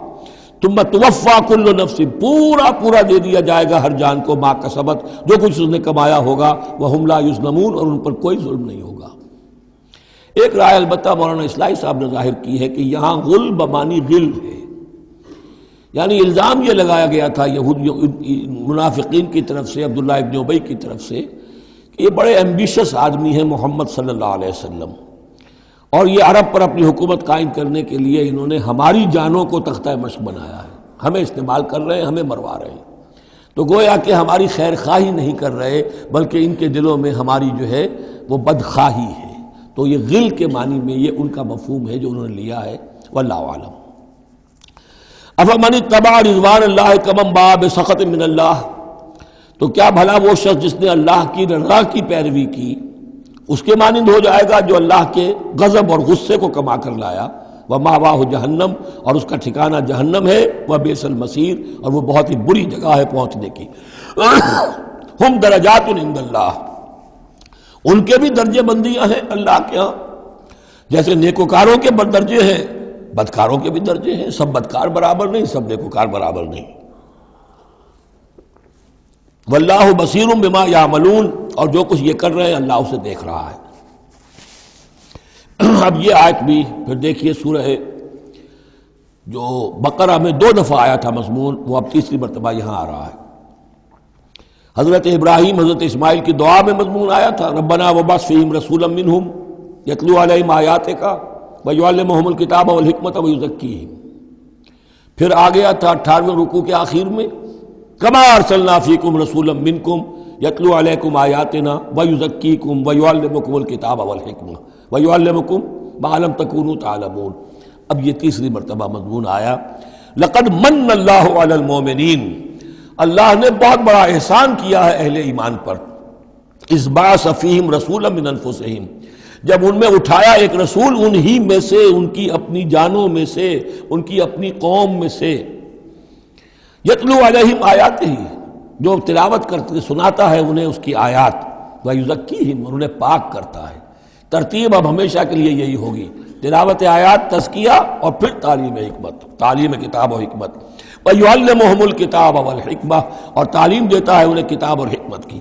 ثم توفیٰ کل نفس، پورا دے دیا جائے گا ہر جان کو، ما کسبت، جو کچھ اس نے کمایا ہوگا، وہم لا یظلمون، اور ان پر کوئی ظلم نہیں ہوگا۔ ایک رائے البتہ مولانا اصلاحی صاحب نے ظاہر کی ہے کہ یہاں غل بمانی غل ہے، یعنی الزام یہ لگایا گیا تھا منافقین کی طرف سے، عبداللہ ابن ابی کی طرف سے، کہ یہ بڑے ایمبیشس آدمی ہیں محمد صلی اللہ علیہ وسلم، اور یہ عرب پر اپنی حکومت قائم کرنے کے لیے انہوں نے ہماری جانوں کو تختہ مشق بنایا ہے، ہمیں استعمال کر رہے ہیں، ہمیں مروا رہے ہیں۔ تو گویا کہ ہماری خیر خواہی نہیں کر رہے بلکہ ان کے دلوں میں ہماری جو ہے وہ بدخواہی ہے۔ تو یہ غل کے معنی میں یہ ان کا مفہوم ہے جو انہوں نے لیا ہے، واللہ اعلم۔ افمن اتبع رضوان اللہ کمن باء بسخط من اللہ، تو کیا بھلا وہ شخص جس نے اللہ کی رضا کی پیروی کی اس کے مانند ہو جائے گا جو اللہ کے غضب اور غصے کو کما کر لایا۔ ومأواہ جہنم، اور اس کا ٹھکانہ جہنم ہے، وبئس المصیر، اور وہ بہت ہی بری جگہ ہے پہنچنے کی۔ ہم درجات عند اللہ، ان کے بھی درجے بندیاں ہیں اللہ کے ہاں، جیسے نیکوکاروں کے درجے ہیں بدکاروں کے بھی درجے ہیں، سب بدکار برابر نہیں، سب نیکوکار برابر نہیں۔ واللہ بصیر بما یعملون، اور جو کچھ یہ کر رہے ہیں اللہ اسے دیکھ رہا ہے۔ اب یہ آیت بھی پھر دیکھیے، سورہ جو بقرہ میں 2 دفعہ آیا تھا مضمون، وہ اب تیسری مرتبہ یہاں آ رہا ہے۔ حضرت ابراہیم حضرت اسماعیل کی دعا میں مضمون آیا تھا، ربنا وبعث فیہم رسولا منہم یتلو علیہم آیاتک ویعلمہم الکتاب والحکمۃ ویزکیہم۔ پھر آ گیا تھا 18ویں رکوع کے آخر میں، کما ارسلنا فیکم رسولا منکم یتلو علیکم آیاتنا ویزکیکم ویعلمکم الکتاب والحکمہ ویعلمکم ما لم تکونوا تعلمون۔ اب یہ تیسری مرتبہ مضمون آیا، لقد من اللہ علی المؤمنین، اللہ نے بہت بڑا احسان کیا ہے اہل ایمان پر، اذ بعث فیہم رسولا من انفسہم، جب ان میں اٹھایا ایک رسول انہی میں سے، ان کی اپنی جانوں میں سے، ان کی اپنی قوم میں سے، یتلو علیہم آیاتہ، جو تلاوت کرتے سناتا ہے انہیں اس کی آیات، ویزکیہم، اور انہیں پاک کرتا ہے۔ ترتیب اب ہمیشہ کے لیے یہی ہوگی، تلاوت آیات، تزکیہ، اور پھر تعلیم حکمت، تعلیم کتاب و حکمت۔ وَيُعَلِّمُهُمُ الْكِتَابَ وَالْحِكْمَةَ، اور تعلیم دیتا ہے انہیں کتاب اور حکمت کی۔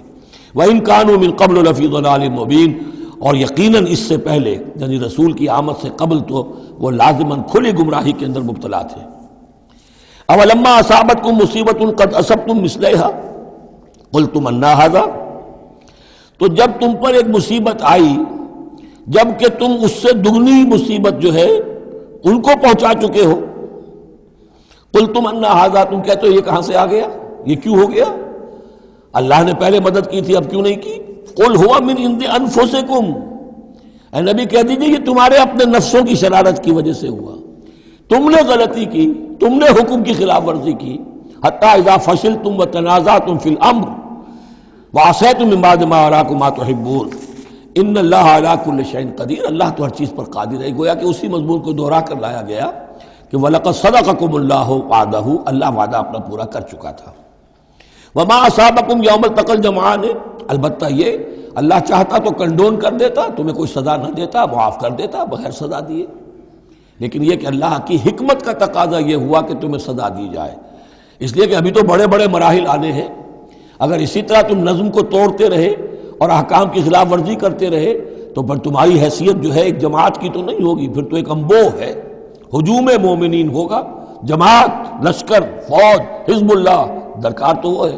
وَإِن كَانُوا مِن قَبْلُ لَفِي ضَلَالٍ مُبِينٍ، اور یقیناً اس سے پہلے یعنی رسول کی آمد سے قبل تو وہ لازماً کھلی گمراہی کے اندر مبتلا تھے۔ اولما اصابتکم مصیبۃ قد اصبتم مثلھا قلتم انا ھذا، تو جب تم پر ایک مصیبت آئی جب کہ تم اس سے دگنی مصیبت جو ہے ان کو پہنچا چکے ہو، قلتم انا ھذا، تم کہتے ہو یہ کہاں سے آ گیا، یہ کیوں ہو گیا، اللہ نے پہلے مدد کی تھی اب کیوں نہیں کی۔ قل ھو من عند انفسکم، اے نبی کہہ دیجیے یہ تمہارے اپنے نفسوں کی شرارت کی وجہ سے ہوا، تم نے غلطی کی، تم نے حکم کی خلاف ورزی کی۔ حتی اذا فشلتم وتنازعتم فی الامر وعصیتم من بعد ما اراکم ما تحبون ان اللہ علی کل شیء قدیر، اللہ تو ہر چیز پر قادر ہے۔ گویا کہ اسی مضمون کو دوہرا کر لایا گیا کہ وَلَقَدْ صَدَقَكُمُ اللَّهُ وَعْدَهُ، اللہ وعدہ اپنا پورا کر چکا تھا۔ وَمَا أَصَابَكُمْ يَوْمَ الْتَقَى الْجَمْعَانِ، البتہ یہ اللہ چاہتا تو کنڈون کر دیتا، تمہیں کوئی سزا نہ دیتا، معاف کر دیتا بغیر سزا دیے، لیکن یہ کہ اللہ کی حکمت کا تقاضا یہ ہوا کہ تمہیں سزا دی جائے، اس لیے کہ ابھی تو بڑے بڑے مراحل آنے ہیں۔ اگر اسی طرح تم نظم کو توڑتے رہے اور احکام کی خلاف ورزی کرتے رہے تو پھر تمہاری حیثیت جو ہے ایک جماعت کی تو نہیں ہوگی، پھر تو ایک انبوہ ہے، ہجوم مومنین ہوگا، جماعت، لشکر، فوج، حزب اللہ درکار تو وہ ہے۔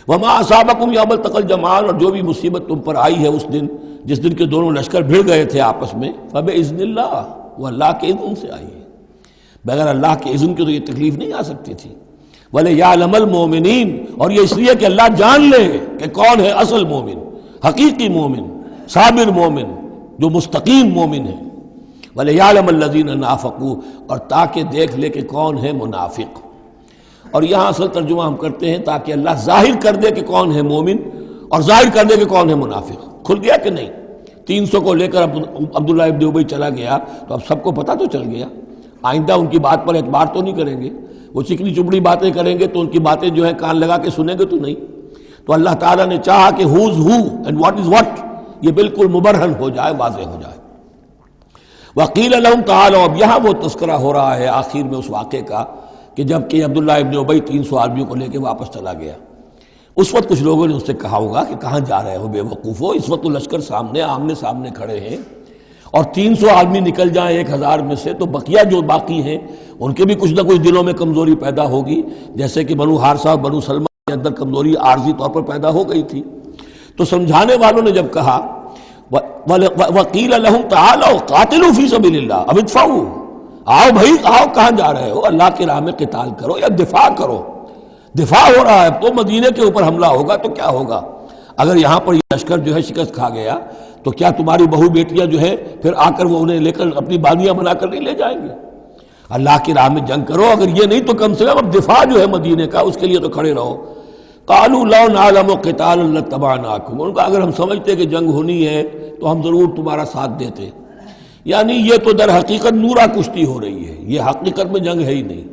وما اصابکم یوم التقى الجمعان، اور جو بھی مصیبت تم پر آئی ہے اس دن جس دن کے دونوں لشکر بھڑ گئے تھے آپس میں، فباذن اللہ، وہ اللہ کے اذن سے آئی ہے، بغیر اللہ کے اذن کے تو یہ تکلیف نہیں آ سکتی تھی۔ وَلِيَعْلَمَ الْمُؤْمِنِينَ، اور یہ اس لیے کہ اللہ جان لے کہ کون ہے اصل مومن، حقیقی مومن، صابر مومن، جو مستقیم مومن ہے۔ وَلِيَعْلَمَ الَّذِينَ نَافَقُوا، اور تاکہ دیکھ لے کہ کون ہے منافق۔ اور یہاں اصل ترجمہ ہم کرتے ہیں تاکہ اللہ ظاہر کر دے کہ کون ہے مومن اور ظاہر کر دے کہ کون ہے منافق۔ کھل گیا کہ نہیں؟ 300 کو لے کر عبداللہ ابن ابی چلا گیا تو اب سب کو پتہ تو چل گیا، آئندہ ان کی بات پر اعتبار تو نہیں کریں گے، وہ چکنی چپڑی باتیں کریں گے تو ان کی باتیں جو ہیں کان لگا کے سنیں گے تو نہیں۔ تو اللہ تعالیٰ نے چاہا کہ who's who and what is what یہ بالکل مبرہن ہو جائے، واضح ہو جائے۔ وقیل لہم تعالوا، اب یہاں وہ تذکرہ ہو رہا ہے آخر میں اس واقعے کا کہ جب کہ عبداللہ ابن ابی 300 آدمیوں کو لے کے واپس چلا گیا، اس وقت کچھ لوگوں نے اس سے کہا ہوگا کہ کہاں جا رہے ہو بے وقوفو، اس وقت تو لشکر سامنے آمنے سامنے کھڑے ہیں اور 300 آدمی نکل جائیں 1000 میں سے تو بقیہ جو باقی ہیں ان کے بھی کچھ نہ کچھ دلوں میں کمزوری پیدا ہوگی، جیسے کہ بنو حارثہ اور بنو سلمہ کے اندر کمزوری عارضی طور پر پیدا ہو گئی تھی۔ تو سمجھانے والوں نے جب کہا وَقِيلَ لَهُمْ تَعَالَوْا قَاتِلُوا فِي سَبِيلِ اللَّهِ أَوِ ادْفَعُوا، آؤ بھائی آؤ، کہاں جا رہے ہو، اللہ کی راہ میں قتال کرو یا دفاع کرو۔ دفاع ہو رہا ہے تو مدینے کے اوپر حملہ ہوگا تو کیا ہوگا، اگر یہاں پر یہ لشکر جو ہے شکست کھا گیا تو کیا تمہاری بہو بیٹیاں جو ہے پھر آ کر وہ انہیں لے کر اپنی بانیاں بنا کر نہیں لے جائیں گے؟ اللہ کی راہ میں جنگ کرو، اگر یہ نہیں تو کم سے کم اب دفاع جو ہے مدینے کا اس کے لیے تو کھڑے رہو۔ قالوا لو نعلم قتالا لاتبعناکم، ان کا اگر ہم سمجھتے کہ جنگ ہونی ہے تو ہم ضرور تمہارا ساتھ دیتے، یعنی یہ تو در حقیقت نورا کشتی ہو رہی ہے، یہ حقیقت میں جنگ ہے ہی نہیں۔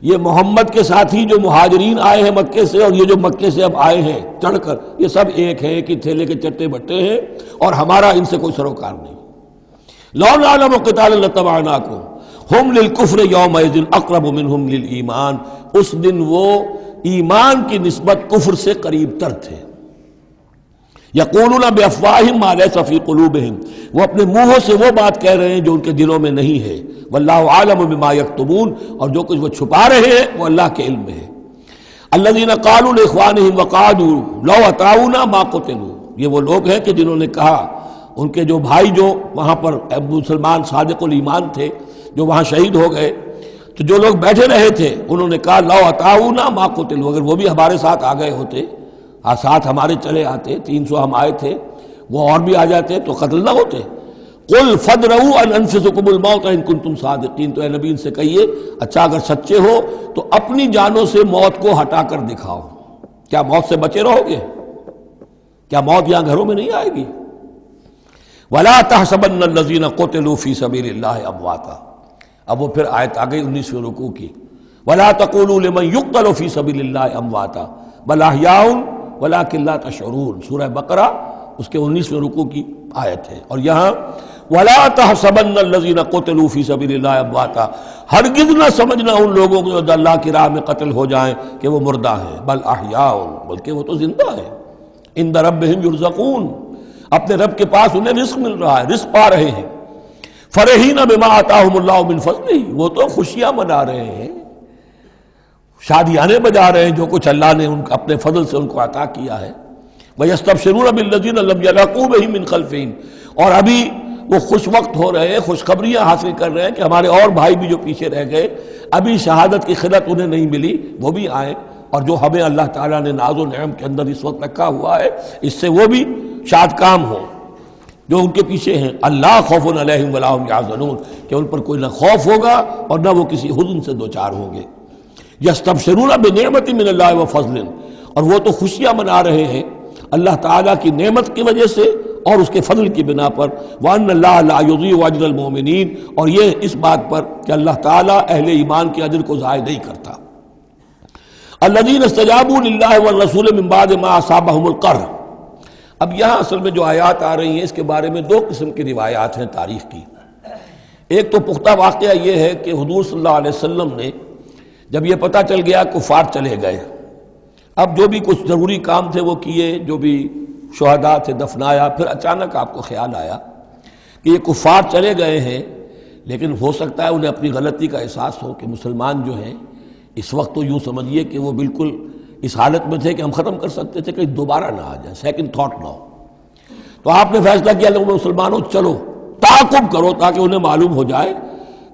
یہ محمد کے ساتھ ہی جو مہاجرین آئے ہیں مکے سے اور یہ جو مکے سے اب آئے ہیں چڑھ کر، یہ سب ایک ہیں کہ تھیلے کے چٹے بٹے ہیں اور ہمارا ان سے کوئی سروکار نہیں۔ لو نعلم قتالا لاتبعناکم ہم للکفر یومئذ اقرب منہم للایمان، اس دن وہ ایمان کی نسبت کفر سے قریب تر تھے۔ یقولون بافواہہم ما لیس فی قلوبہم، وہ اپنے منہوں سے وہ بات کہہ رہے ہیں جو ان کے دلوں میں نہیں ہے۔ واللہ عالم بما یکتمون، اور جو کچھ وہ چھپا رہے ہیں وہ اللہ کے علم میں ہے۔ الذین قالوا لاخوانہم وقعدوا لو اطاعونا ما قتلوا، یہ وہ لوگ ہیں کہ جنہوں نے کہا، ان کے جو بھائی جو وہاں پر ابو سلمان صادق الایمان تھے جو وہاں شہید ہو گئے، تو جو لوگ بیٹھے رہے تھے انہوں نے کہا لو اطاعونا ما قتلوا، اگر وہ بھی ہمارے ساتھ آ گئے ہوتے، ساتھ ہمارے چلے آتے، 300 ہم آئے تھے، وہ اور بھی آ جاتے تو قتل نہ ہوتے۔ قل فادرؤوا عن انفسکم الموت ان کنتم صادقین، تو اے نبی ان سے کہیے اچھا اگر سچے ہو تو اپنی جانوں سے موت کو ہٹا کر دکھاؤ، کیا موت سے بچے رہو گے؟ کیا موت یہاں گھروں میں نہیں آئے گی؟ ولا تحسبن الذین قتلوا فی سبیل اللہ امواتا، اب وہ پھر آیت آ گئی 19ویں رکوع کی، ولا تقولوا لمن يقتل فی سبیل اللہ امواتا بل احیاء ولکن لا تشعرون، سورہ بقرہ اس کے 19ویں رکوع کی آیت ہے۔ اور یہاں ولا تحسبن الذین قتلوا فی سبیل اللہ امواتا، ہرگز نہ سمجھنا ان لوگوں کو جو اللہ کی راہ میں قتل ہو جائیں کہ وہ مردہ ہیں، بل احیاء، بلکہ وہ تو زندہ ہیں، عند ربہم یرزقون، اپنے رب کے پاس انہیں رزق مل رہا ہے، رزق پا رہے ہیں۔ فرحین بما آتاہم اللہ من فضلہ، وہ تو خوشیاں منا رہے ہیں، شادیانے بجا رہے ہیں جو کچھ اللہ نے اپنے فضل سے ان کو عطا کیا ہے۔ وَيَسْتَبْشِرُونَ بِالَّذِينَ لَمْ يَلْحَقُوا بِهِم مِّن خَلْفِهِمْ، اور ابھی وہ خوش وقت ہو رہے ہیں، خوشخبریاں حاصل کر رہے ہیں کہ ہمارے اور بھائی بھی جو پیچھے رہ گئے، ابھی شہادت کی خلت انہیں نہیں ملی، وہ بھی آئیں، اور جو ہمیں اللہ تعالیٰ نے ناز و نعم کے اندر اس وقت رکھا ہوا ہے اس سے وہ بھی شاد کام ہوں جو ان کے پیچھے ہیں۔ اللہ خوف علیہم ولا هم یحزنون، کہ ان پر کوئی نہ خوف ہوگا اور نہ وہ کسی حزن سے دوچار ہوں گے۔ یستبشرون بنعمت من اللہ وفضل، اور وہ تو خوشیاں منا رہے ہیں اللہ تعالیٰ کی نعمت کی وجہ سے اور اس کے فضل کی بنا پر۔ وَأَنَّ اللَّهَ لَا يُضِيعُ أَجْرَ الْمُؤْمِنِينَ، اور یہ اس بات پر کہ اللہ تعالیٰ اہل ایمان کے اجر کو ضائع نہیں کرتا۔ الَّذِينَ اسْتَجَابُوا لِلَّهِ وَالرَّسُولِ مِن بَعْدِ مَا أَصَابَهُمُ الْقَرْحُ۔ اب یہاں اصل میں جو آیات آ رہی ہیں اس کے بارے میں دو قسم کی روایات ہیں تاریخ کی۔ ایک تو پختہ واقعہ یہ ہے کہ حضور صلی اللہ علیہ وسلم نے جب یہ پتہ چل گیا کفار چلے گئے، اب جو بھی کچھ ضروری کام تھے وہ کیے، جو بھی شہداء تھے دفنایا، پھر اچانک آپ کو خیال آیا کہ یہ کفار چلے گئے ہیں، لیکن ہو سکتا ہے انہیں اپنی غلطی کا احساس ہو کہ مسلمان جو ہیں اس وقت تو یوں سمجھیے کہ وہ بالکل اس حالت میں تھے کہ ہم ختم کر سکتے تھے کہ دوبارہ نہ آ جائے، سیکنڈ تھاٹ نہ ہو۔ تو آپ نے فیصلہ کیا کہ مسلمانوں چلو تعاقب کرو تاکہ انہیں معلوم ہو جائے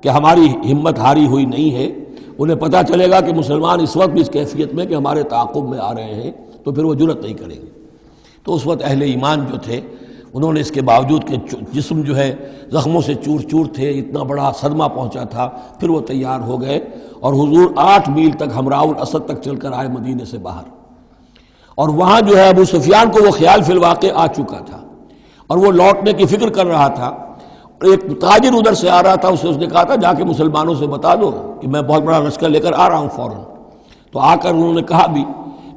کہ ہماری ہمت ہاری ہوئی نہیں ہے، انہیں پتہ چلے گا کہ مسلمان اس وقت بھی اس کیفیت میں کہ ہمارے تعاقب میں آ رہے ہیں تو پھر وہ جرأت نہیں کریں گے۔ تو اس وقت اہل ایمان جو تھے انہوں نے اس کے باوجود کہ جسم جو ہے زخموں سے چور چور تھے، اتنا بڑا صدمہ پہنچا تھا، پھر وہ تیار ہو گئے اور حضور 8 میل تک ہمراہ الاسد تک چل کر آئے مدینے سے باہر، اور وہاں جو ہے ابو سفیان کو وہ خیال فی الواقع آ چکا تھا اور وہ لوٹنے کی فکر کر رہا تھا۔ ایک تاجر ادھر سے آ رہا تھا، اس نے کہا تھا جا کے مسلمانوں سے بتا دو کہ میں بہت بڑا لشکر لے کر آ رہا ہوں فوراً۔ تو آ کر انہوں نے کہا بھی،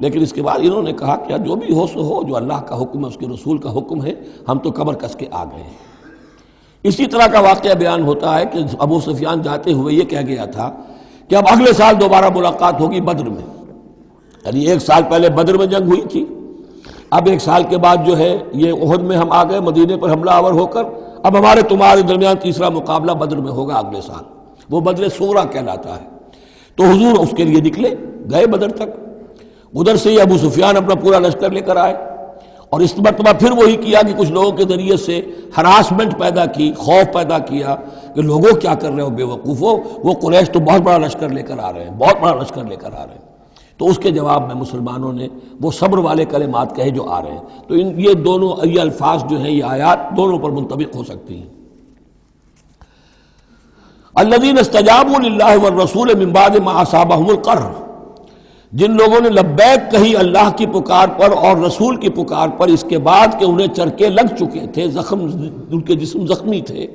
لیکن اس کے بعد انہوں نے کہا کہ جو بھی ہو سو ہو، جو اللہ کا حکم ہے اس کے رسول کا حکم ہے، ہم تو کمر کس کے آ گئے ہیں۔ اسی طرح کا واقعہ بیان ہوتا ہے کہ ابو سفیان جاتے ہوئے یہ کہہ گیا تھا کہ اب اگلے سال دوبارہ ملاقات ہوگی بدر میں، یعنی 1 سال پہلے بدر میں جنگ ہوئی تھی، اب 1 سال کے بعد جو ہے یہ احد میں ہم آ گئے مدینے پر حملہ آور ہو کر، اب ہمارے تمہارے درمیان تیسرا مقابلہ بدر میں ہوگا اگلے سال، وہ بدر صغریٰ کہلاتا ہے۔ تو حضور اس کے لیے نکلے، گئے بدر تک، ادھر سے ہی ابو سفیان اپنا پورا لشکر لے کر آئے، اور اس مرتبہ پھر وہی کیا کہ کچھ لوگوں کے ذریعے سے ہراسمنٹ پیدا کی، خوف پیدا کیا کہ لوگوں کیا کر رہے ہو بے وقوفو، وہ قریش تو بہت بڑا لشکر لے کر آ رہے ہیں، بہت بڑا لشکر لے کر آ رہے ہیں۔ تو اس کے جواب میں مسلمانوں نے وہ صبر والے کلمات کہے جو آ رہے ہیں۔ تو یہ دونوں یہ الفاظ جو ہیں، یہ آیات دونوں پر منطبق ہو سکتی ہیں۔ الذین استجابوا للہ والرسول من بعد ما اصابہم القرح، جن لوگوں نے لبیک کہی اللہ کی پکار پر اور رسول کی پکار پر اس کے بعد کہ انہیں چرکے لگ چکے تھے، زخم ان کے جسم زخمی تھے۔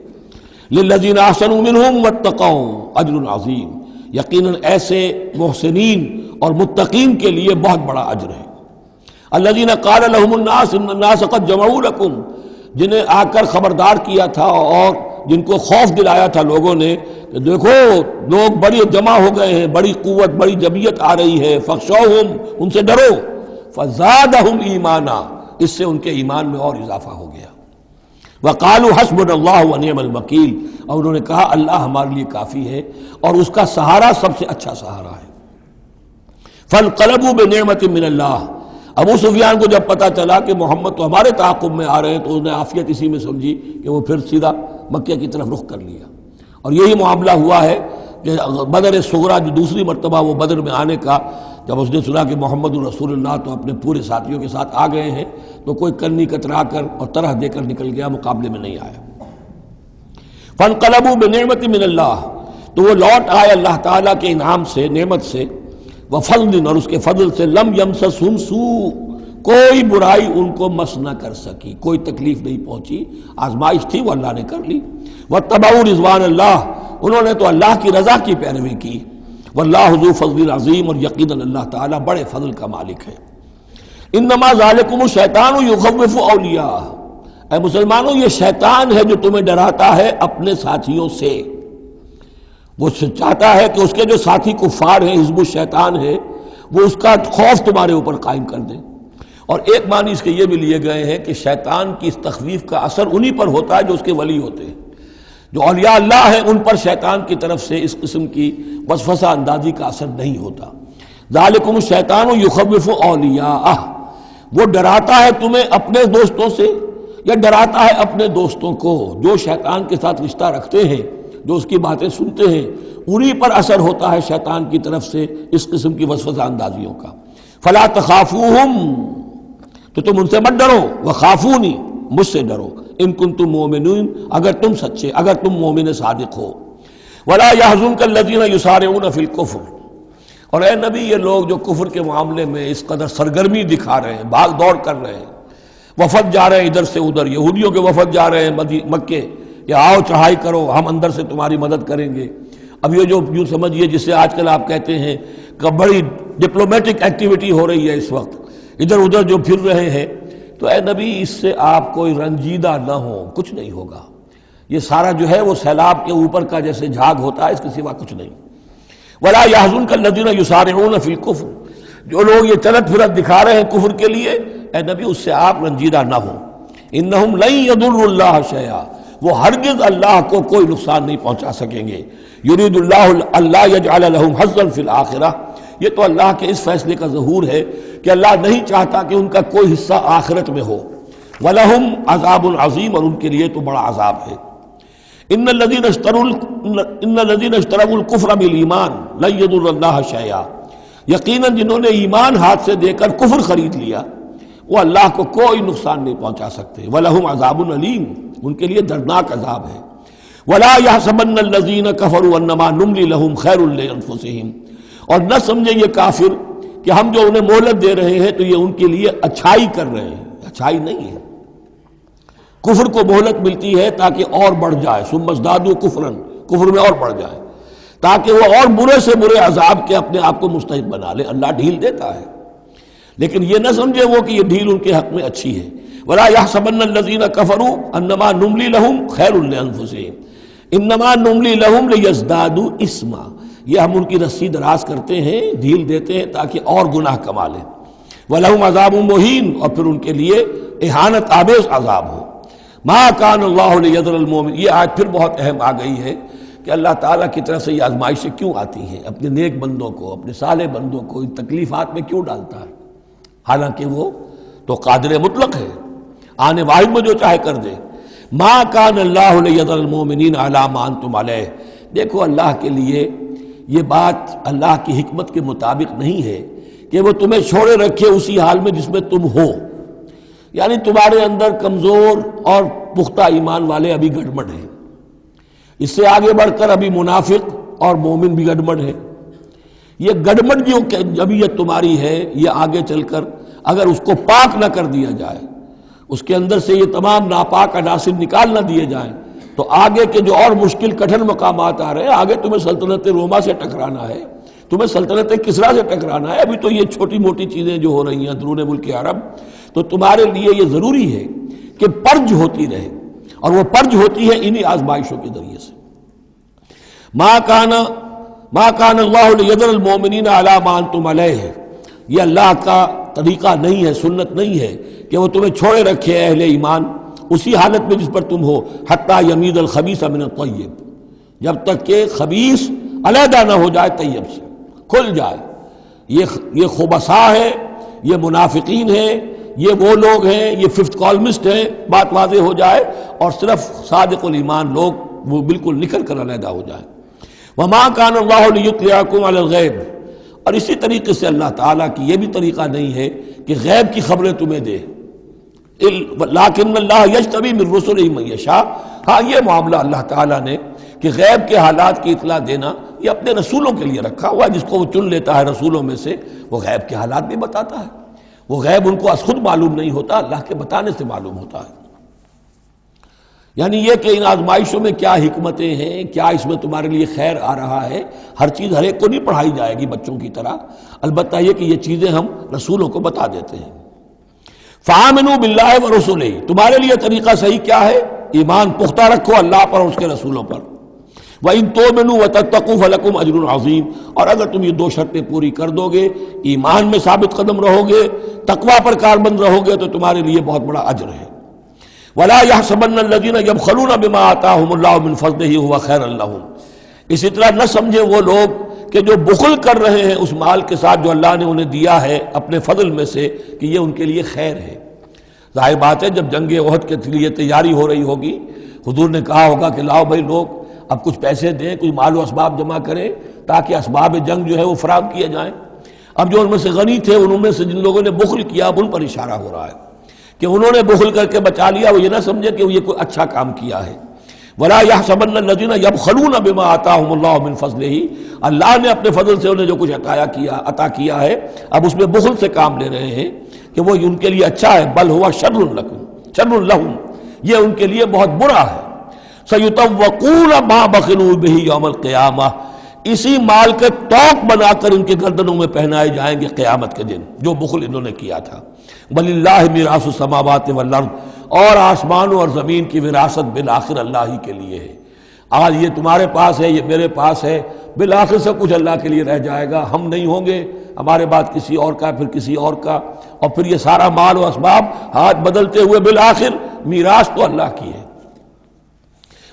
للذین احسنوا منہم واتقوا اجر عظیم، یقیناً ایسے محسنین اور متقین کے لیے بہت بڑا اجر ہے۔ الذین قال لهم الناس ان الناس قد جمعوا لكم، جنہیں آ کر خبردار کیا تھا اور جن کو خوف دلایا تھا لوگوں نے کہ دیکھو لوگ بڑی جمع ہو گئے ہیں، بڑی قوت بڑی جمعیت آ رہی ہے، فخشوہم، ان سے ڈرو، فزادہم ایمانا، اس سے ان کے ایمان میں اور اضافہ ہو گیا۔ وقالوا حسبنا اللہ ونعم الوکیل، اور انہوں نے کہا اللہ ہمارے لیے کافی ہے اور اس کا سہارا سب سے اچھا سہارا ہے۔ فانقلبوا بنعمت من اللہ، ابو سفیان کو جب پتا چلا کہ محمد تو ہمارے تعاقب میں آ رہے ہیں تو انہوں نے عافیت اسی میں سمجھی کہ وہ پھر سیدھا مکہ کی طرف رخ کر لیا، اور یہی معاملہ ہوا ہے کہ بدر صغریٰ جو دوسری مرتبہ وہ بدر میں آنے کا، جب اس نے سنا کہ محمد رسول اللہ تو اپنے پورے ساتھیوں کے ساتھ آ گئے ہیں تو کوئی کرنی کترا کر اور طرح دے کر نکل گیا، مقابلے میں نہیں آیا۔ فانقلبوا بنعمت من اللہ، تو وہ لوٹ آئے اللہ تعالیٰ کے انعام سے، نعمت سے، وفضل، اور اس کے فضل سے، لم یمسسہم سوء، کوئی برائی ان کو مس نہ کر سکی، کوئی تکلیف نہیں پہنچی، آزمائش تھی وہ اللہ نے کر لی۔ واتبعوا رضوان اللہ، انہوں نے تو اللہ کی رضا کی پیروی کی۔ واللہ ذو فضل عظیم، اور یقیناً اللہ تعالیٰ بڑے فضل کا مالک ہے۔ انما ذالکم الشیطان یخوف اولیاء، اے مسلمانوں یہ شیطان ہے جو تمہیں ڈراتا ہے اپنے ساتھیوں سے، وہ چاہتا ہے کہ اس کے جو ساتھی کفار ہیں، حزب الشیطان ہے، وہ اس کا خوف تمہارے اوپر قائم کر دیں۔ اور ایک معنی اس کے یہ بھی لیے گئے ہیں کہ شیطان کی اس تخویف کا اثر انہی پر ہوتا ہے جو اس کے ولی ہوتے ہیں. جو اولیاء اللہ ہیں ان پر شیطان کی طرف سے اس قسم کی وسوسہ اندازی کا اثر نہیں ہوتا. ذالکم الشیطان یخوف اولیاءہ، وہ ڈراتا ہے تمہیں اپنے دوستوں سے یا ڈراتا ہے اپنے دوستوں کو. جو شیطان کے ساتھ رشتہ رکھتے ہیں، جو اس کی باتیں سنتے ہیں، انہی پر اثر ہوتا ہے شیطان کی طرف سے اس قسم کی وسوسہ اندازیوں کا. فلا تخافوہم، تو تم ان سے مت ڈرو، وخافونی، مجھ سے ڈرو، ان کنتم مؤمنین، اگر تم سچے، اگر تم مومن صادق ہو. ولا يحزنك الذين يسارعون في الكفر، اور اے نبی یہ لوگ جو کفر کے معاملے میں اس قدر سرگرمی دکھا رہے ہیں، بھاگ دوڑ کر رہے ہیں، وفد جا رہے ہیں ادھر سے ادھر، یہودیوں کے وفد جا رہے ہیں مکے کہ آؤ چڑھائی کرو، ہم اندر سے تمہاری مدد کریں گے. اب یہ جو یوں سمجھیے جسے آج کل آپ کہتے ہیں کہ بڑی ڈپلومیٹک ایکٹیویٹی ہو رہی ہے اس وقت، ادھر ادھر جو پھر رہے ہیں، تو اے نبی اس سے آپ کوئی رنجیدہ نہ ہو، کچھ نہیں ہوگا. یہ سارا جو ہے وہ سیلاب کے اوپر کا جیسے جھاگ ہوتا ہے، اس کے سوا کچھ نہیں. ولا يحزنك الذين يسارعون في الكفر، جو لوگ یہ چلت پھرت دکھا رہے ہیں کفر کے لیے، اے نبی اس سے آپ رنجیدہ نہ ہو. انہم لن يضروا الله شيئا، وہ ہرگز اللہ کو کوئی نقصان نہیں پہنچا سکیں گے. یرید اللہ اللہ یجعل لهم حظا فی الآخرہ، یہ تو اللہ کے اس فیصلے کا ظہور ہے کہ اللہ نہیں چاہتا کہ ان کا کوئی حصہ آخرت میں ہو. وَلَهُمْ عَذَابٌ عَظِيمٌ، اور ان کے لیے تو بڑا عذاب ہے. ان الذين اشتروا الكفر بالایمان لن يضر الله شيئا، یقیناً جنہوں نے ایمان ہاتھ سے دے کر کفر خرید لیا وہ اللہ کو کوئی نقصان نہیں پہنچا سکتے. وَلَهُمْ عَذَابٌ أَلِيمٌ، ان کے لیے دردناک عذاب ہے. وَلَا يَحْسَبَنَّ الَّذِينَ كَفَرُوا أَنَّمَا نُمْلِي لَهُمْ خَيْرٌ لِأَنفُسِهِمْ، اور نہ سمجھے یہ کافر کہ ہم جو انہیں مہلت دے رہے ہیں تو یہ ان کے لیے اچھائی کر رہے ہیں. اچھائی نہیں ہے، کفر کو مہلت ملتی ہے تاکہ اور بڑھ جائے، ثم ازدادوا کفرا، کفر میں اور بڑھ جائے، تاکہ وہ اور برے سے برے عذاب کے اپنے آپ کو مستحق بنا لے. اللہ ڈھیل دیتا ہے، لیکن یہ نہ سمجھے وہ کہ یہ ڈھیل ان کے حق میں اچھی ہے. ولا يحسبن الذين كفروا انما نملي لهم خير لانفسهم انما نملي لهم ليزدادوا اثما، یہ ہم ان کی رسی دراز کرتے ہیں، ڈھیل دیتے ہیں تاکہ اور گناہ کما لیں. وَلَهُمْ عَذَابٌ مُّهِينٌ، اور پھر ان کے لیے اہانت آمیز عذاب ہو. مَا كَانَ اللَّهُ لِيَذَرَ الْمُؤْمِنِينَ، یہ آیت پھر بہت اہم آ گئی ہے کہ اللہ تعالیٰ کی طرف سے یہ آزمائشیں کیوں آتی ہیں، اپنے نیک بندوں کو، اپنے صالح بندوں کو ان تکلیفات میں کیوں ڈالتا ہے، حالانکہ وہ تو قادر مطلق ہے، آنے واحد میں جو چاہے کر دے. مَا كَانَ اللَّهُ لِيَذَرَ الْمُؤْمِنِينَ عَلَىٰ مَا أَنْتُمْ عَلَيْهِ، دیکھو اللہ کے لیے یہ بات اللہ کی حکمت کے مطابق نہیں ہے کہ وہ تمہیں چھوڑے رکھے اسی حال میں جس میں تم ہو. یعنی تمہارے اندر کمزور اور پختہ ایمان والے ابھی گڑبڑ ہیں، اس سے آگے بڑھ کر ابھی منافق اور مومن بھی گڑبڑ ہے. یہ گڑبڑ جو جبیت تمہاری ہے، یہ آگے چل کر اگر اس کو پاک نہ کر دیا جائے، اس کے اندر سے یہ تمام ناپاک عناصر نکال نہ دیے جائیں، تو آگے کے جو اور مشکل کٹھن مقامات آ رہے ہیں، آگے تمہیں سلطنت روما سے ٹکرانا ہے، تمہیں سلطنت کسریٰ سے ٹکرانا ہے. ابھی تو یہ چھوٹی موٹی چیزیں جو ہو رہی ہیں درون ملک عرب، تو تمہارے لیے یہ ضروری ہے کہ پرج ہوتی رہے، اور وہ پرج ہوتی ہے انہی آزمائشوں کے ذریعے سے. ما کان اللہ لیذر المؤمنین علی ما انتم علیہ، یہ اللہ کا طریقہ نہیں ہے، سنت نہیں ہے کہ وہ تمہیں چھوڑے رکھے اہل ایمان اسی حالت میں جس پر تم ہو، حتی یمیز الخبیث من الطیب، جب تک کہ خبیث علیحدہ نہ ہو جائے طیب سے، کھل جائے. یہ خبثاء ہے، یہ منافقین ہیں، یہ وہ لوگ ہیں، یہ ففتھ کالمسٹ ہیں، بات واضح ہو جائے، اور صرف صادق الایمان لوگ وہ بالکل نکل کر علیحدہ ہو جائے. وما کان اللہ لیطلعکم علی الغیب، اور اسی طریقے سے اللہ تعالیٰ کی یہ بھی طریقہ نہیں ہے کہ غیب کی خبریں تمہیں دے. لیکن اللہ یجتبی من رسلہ من یشاء، ہاں یہ معاملہ اللہ تعالیٰ نے کہ غیب کے حالات کی اطلاع دینا یہ اپنے رسولوں کے لیے رکھا ہوا ہے، جس کو وہ چن لیتا ہے رسولوں میں سے وہ غیب کے حالات بھی بتاتا ہے. وہ غیب ان کو از خود معلوم نہیں ہوتا، اللہ کے بتانے سے معلوم ہوتا ہے. یعنی یہ کہ ان آزمائشوں میں کیا حکمتیں ہیں، کیا اس میں تمہارے لیے خیر آ رہا ہے، ہر چیز ہر ایک کو نہیں پڑھائی جائے گی بچوں کی طرح، البتہ یہ کہ یہ چیزیں ہم رسولوں کو بتا دیتے ہیں. فآمنوا باللہ ورسلہ، تمہارے لیے طریقہ صحیح کیا ہے؟ ایمان پختہ رکھو اللہ پر اور اس کے رسولوں پر. وَإِن تُؤْمِنُوا وَتَتَّقُوا فَلَكُمْ أَجْرٌ عَظِيمٌ، اور اگر تم یہ دو شرطیں پوری کر دو گے، ایمان میں ثابت قدم رہو گے، تقوی پر کاربند رہو گے، تو تمہارے لیے بہت بڑا اجر ہے۔ وَلَا يَحْسَبَنَّ الَّذِينَ يَبْخَلُونَ بِمَا آتَاهُمُ اللَّهُ مِنْ فَضْلِهِ هُوَ خَيْرًا لَّهُمْ، اسی طرح نہ سمجھے وہ لوگ کہ جو بخل کر رہے ہیں اس مال کے ساتھ جو اللہ نے انہیں دیا ہے اپنے فضل میں سے، کہ یہ ان کے لیے خیر ہے۔ ظاہر بات ہے جب جنگ احد کے لیے تیاری ہو رہی ہوگی، حضور نے کہا ہوگا کہ لاؤ بھائی لوگ اب کچھ پیسے دیں، کچھ مال و اسباب جمع کریں تاکہ اسباب جنگ جو ہے وہ فراہم کیے جائیں۔ اب جو ان میں سے غنی تھے، ان میں سے جن لوگوں نے بخل کیا، اب ان پر اشارہ ہو رہا ہے کہ انہوں نے بخل کر کے بچا لیا، وہ یہ نہ سمجھے کہ یہ کوئی اچھا کام کیا ہے۔ وَلَا يَحْسَبَنَّ الَّذِينَ يَبْخَلُونَ بِمَا آتَاهُمُ اللَّهُ مِنْ فَضْلِهِ، اللہ نے اپنے فضل سے انہیں جو کچھ عطا کیا ہے، اب اس میں بخل سے کام لے رہے ہیں کہ وہ ان کے لیے اچھا ہے، بل ہوا شر لہم، یہ ان کے لیے بہت برا ہے۔ سَيُطَوَّقُونَ مَا بَخِلُوا بِهِ يَوْمَ الْقِيَامَةِ، اسی مال کے توق بنا کر ان کے گردنوں میں پہنائے جائیں گے قیامت کے دن، جو بخل انہوں نے کیا تھا۔ وَلِلَّهِ مِيرَاثُ السَّمَاوَاتِ وَالْأَرْضِ، اور آسمانوں اور زمین کی وراثت بالآخر اللہ ہی کے لیے ہے۔ آج یہ تمہارے پاس ہے، یہ میرے پاس ہے، بالآخر سب کچھ اللہ کے لیے رہ جائے گا، ہم نہیں ہوں گے، ہمارے بعد کسی اور کا، پھر کسی اور کا، اور پھر یہ سارا مال و اسباب ہاتھ بدلتے ہوئے بالآخر میراث تو اللہ کی ہے۔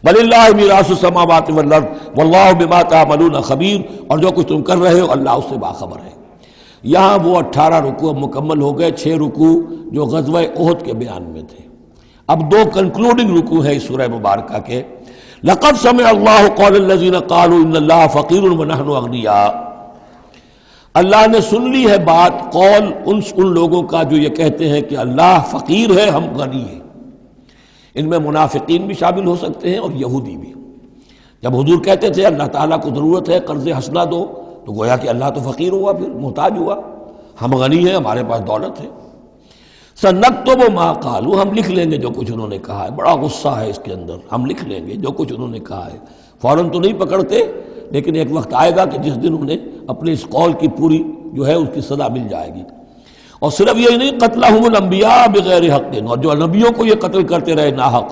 وَلِلَّهِ مِيرَاثُ السَّمَاوَاتِ وَالْأَرْضِ وَاللَّهُ بِمَا تَعْمَلُونَ خَبِيرٌ، اور جو کچھ تم کر رہے ہو اللہ اس سے باخبر ہے۔ یہاں وہ 18 رکوع مکمل ہو گئے، 6 رکوع جو غزوہ احد کے بیان میں تھے۔ اب 2 کنکلوڈنگ رکوع ہے اس سورہ مبارکہ کے۔ لَقَدْ سَمِعَ اللَّهُ قَوْلَ الَّذِينَ قَالُوا إِنَّ اللَّهَ فَقِيرٌ وَنَحْنُ أَغْنِيَاءُ، اللہ نے سن لی ہے بات، قول ان لوگوں کا جو یہ کہتے ہیں کہ اللہ فقیر ہے، ہم غنی ہیں۔ ان میں منافقین بھی شامل ہو سکتے ہیں اور یہودی بھی۔ جب حضور کہتے تھے اللہ تعالیٰ کو ضرورت ہے قرض حسنہ دو، تو گویا کہ اللہ تو فقیر ہوا، پھر محتاج ہوا، ہم غنی ہیں، ہمارے پاس دولت ہے۔ سَنَكْتُبُ مَا قَالُوا، ہم لکھ لیں گے جو کچھ انہوں نے کہا ہے۔ بڑا غصہ ہے اس کے اندر، ہم لکھ لیں گے جو کچھ انہوں نے کہا ہے۔ فوراً تو نہیں پکڑتے، لیکن ایک وقت آئے گا کہ جس دن انہیں اپنے اس قول کی پوری جو ہے اس کی سزا مل جائے گی۔ اور صرف یہی نہیں، قتلہم الانبیاء بغیر حق، اور جو نبیوں کو یہ قتل کرتے رہے ناحق،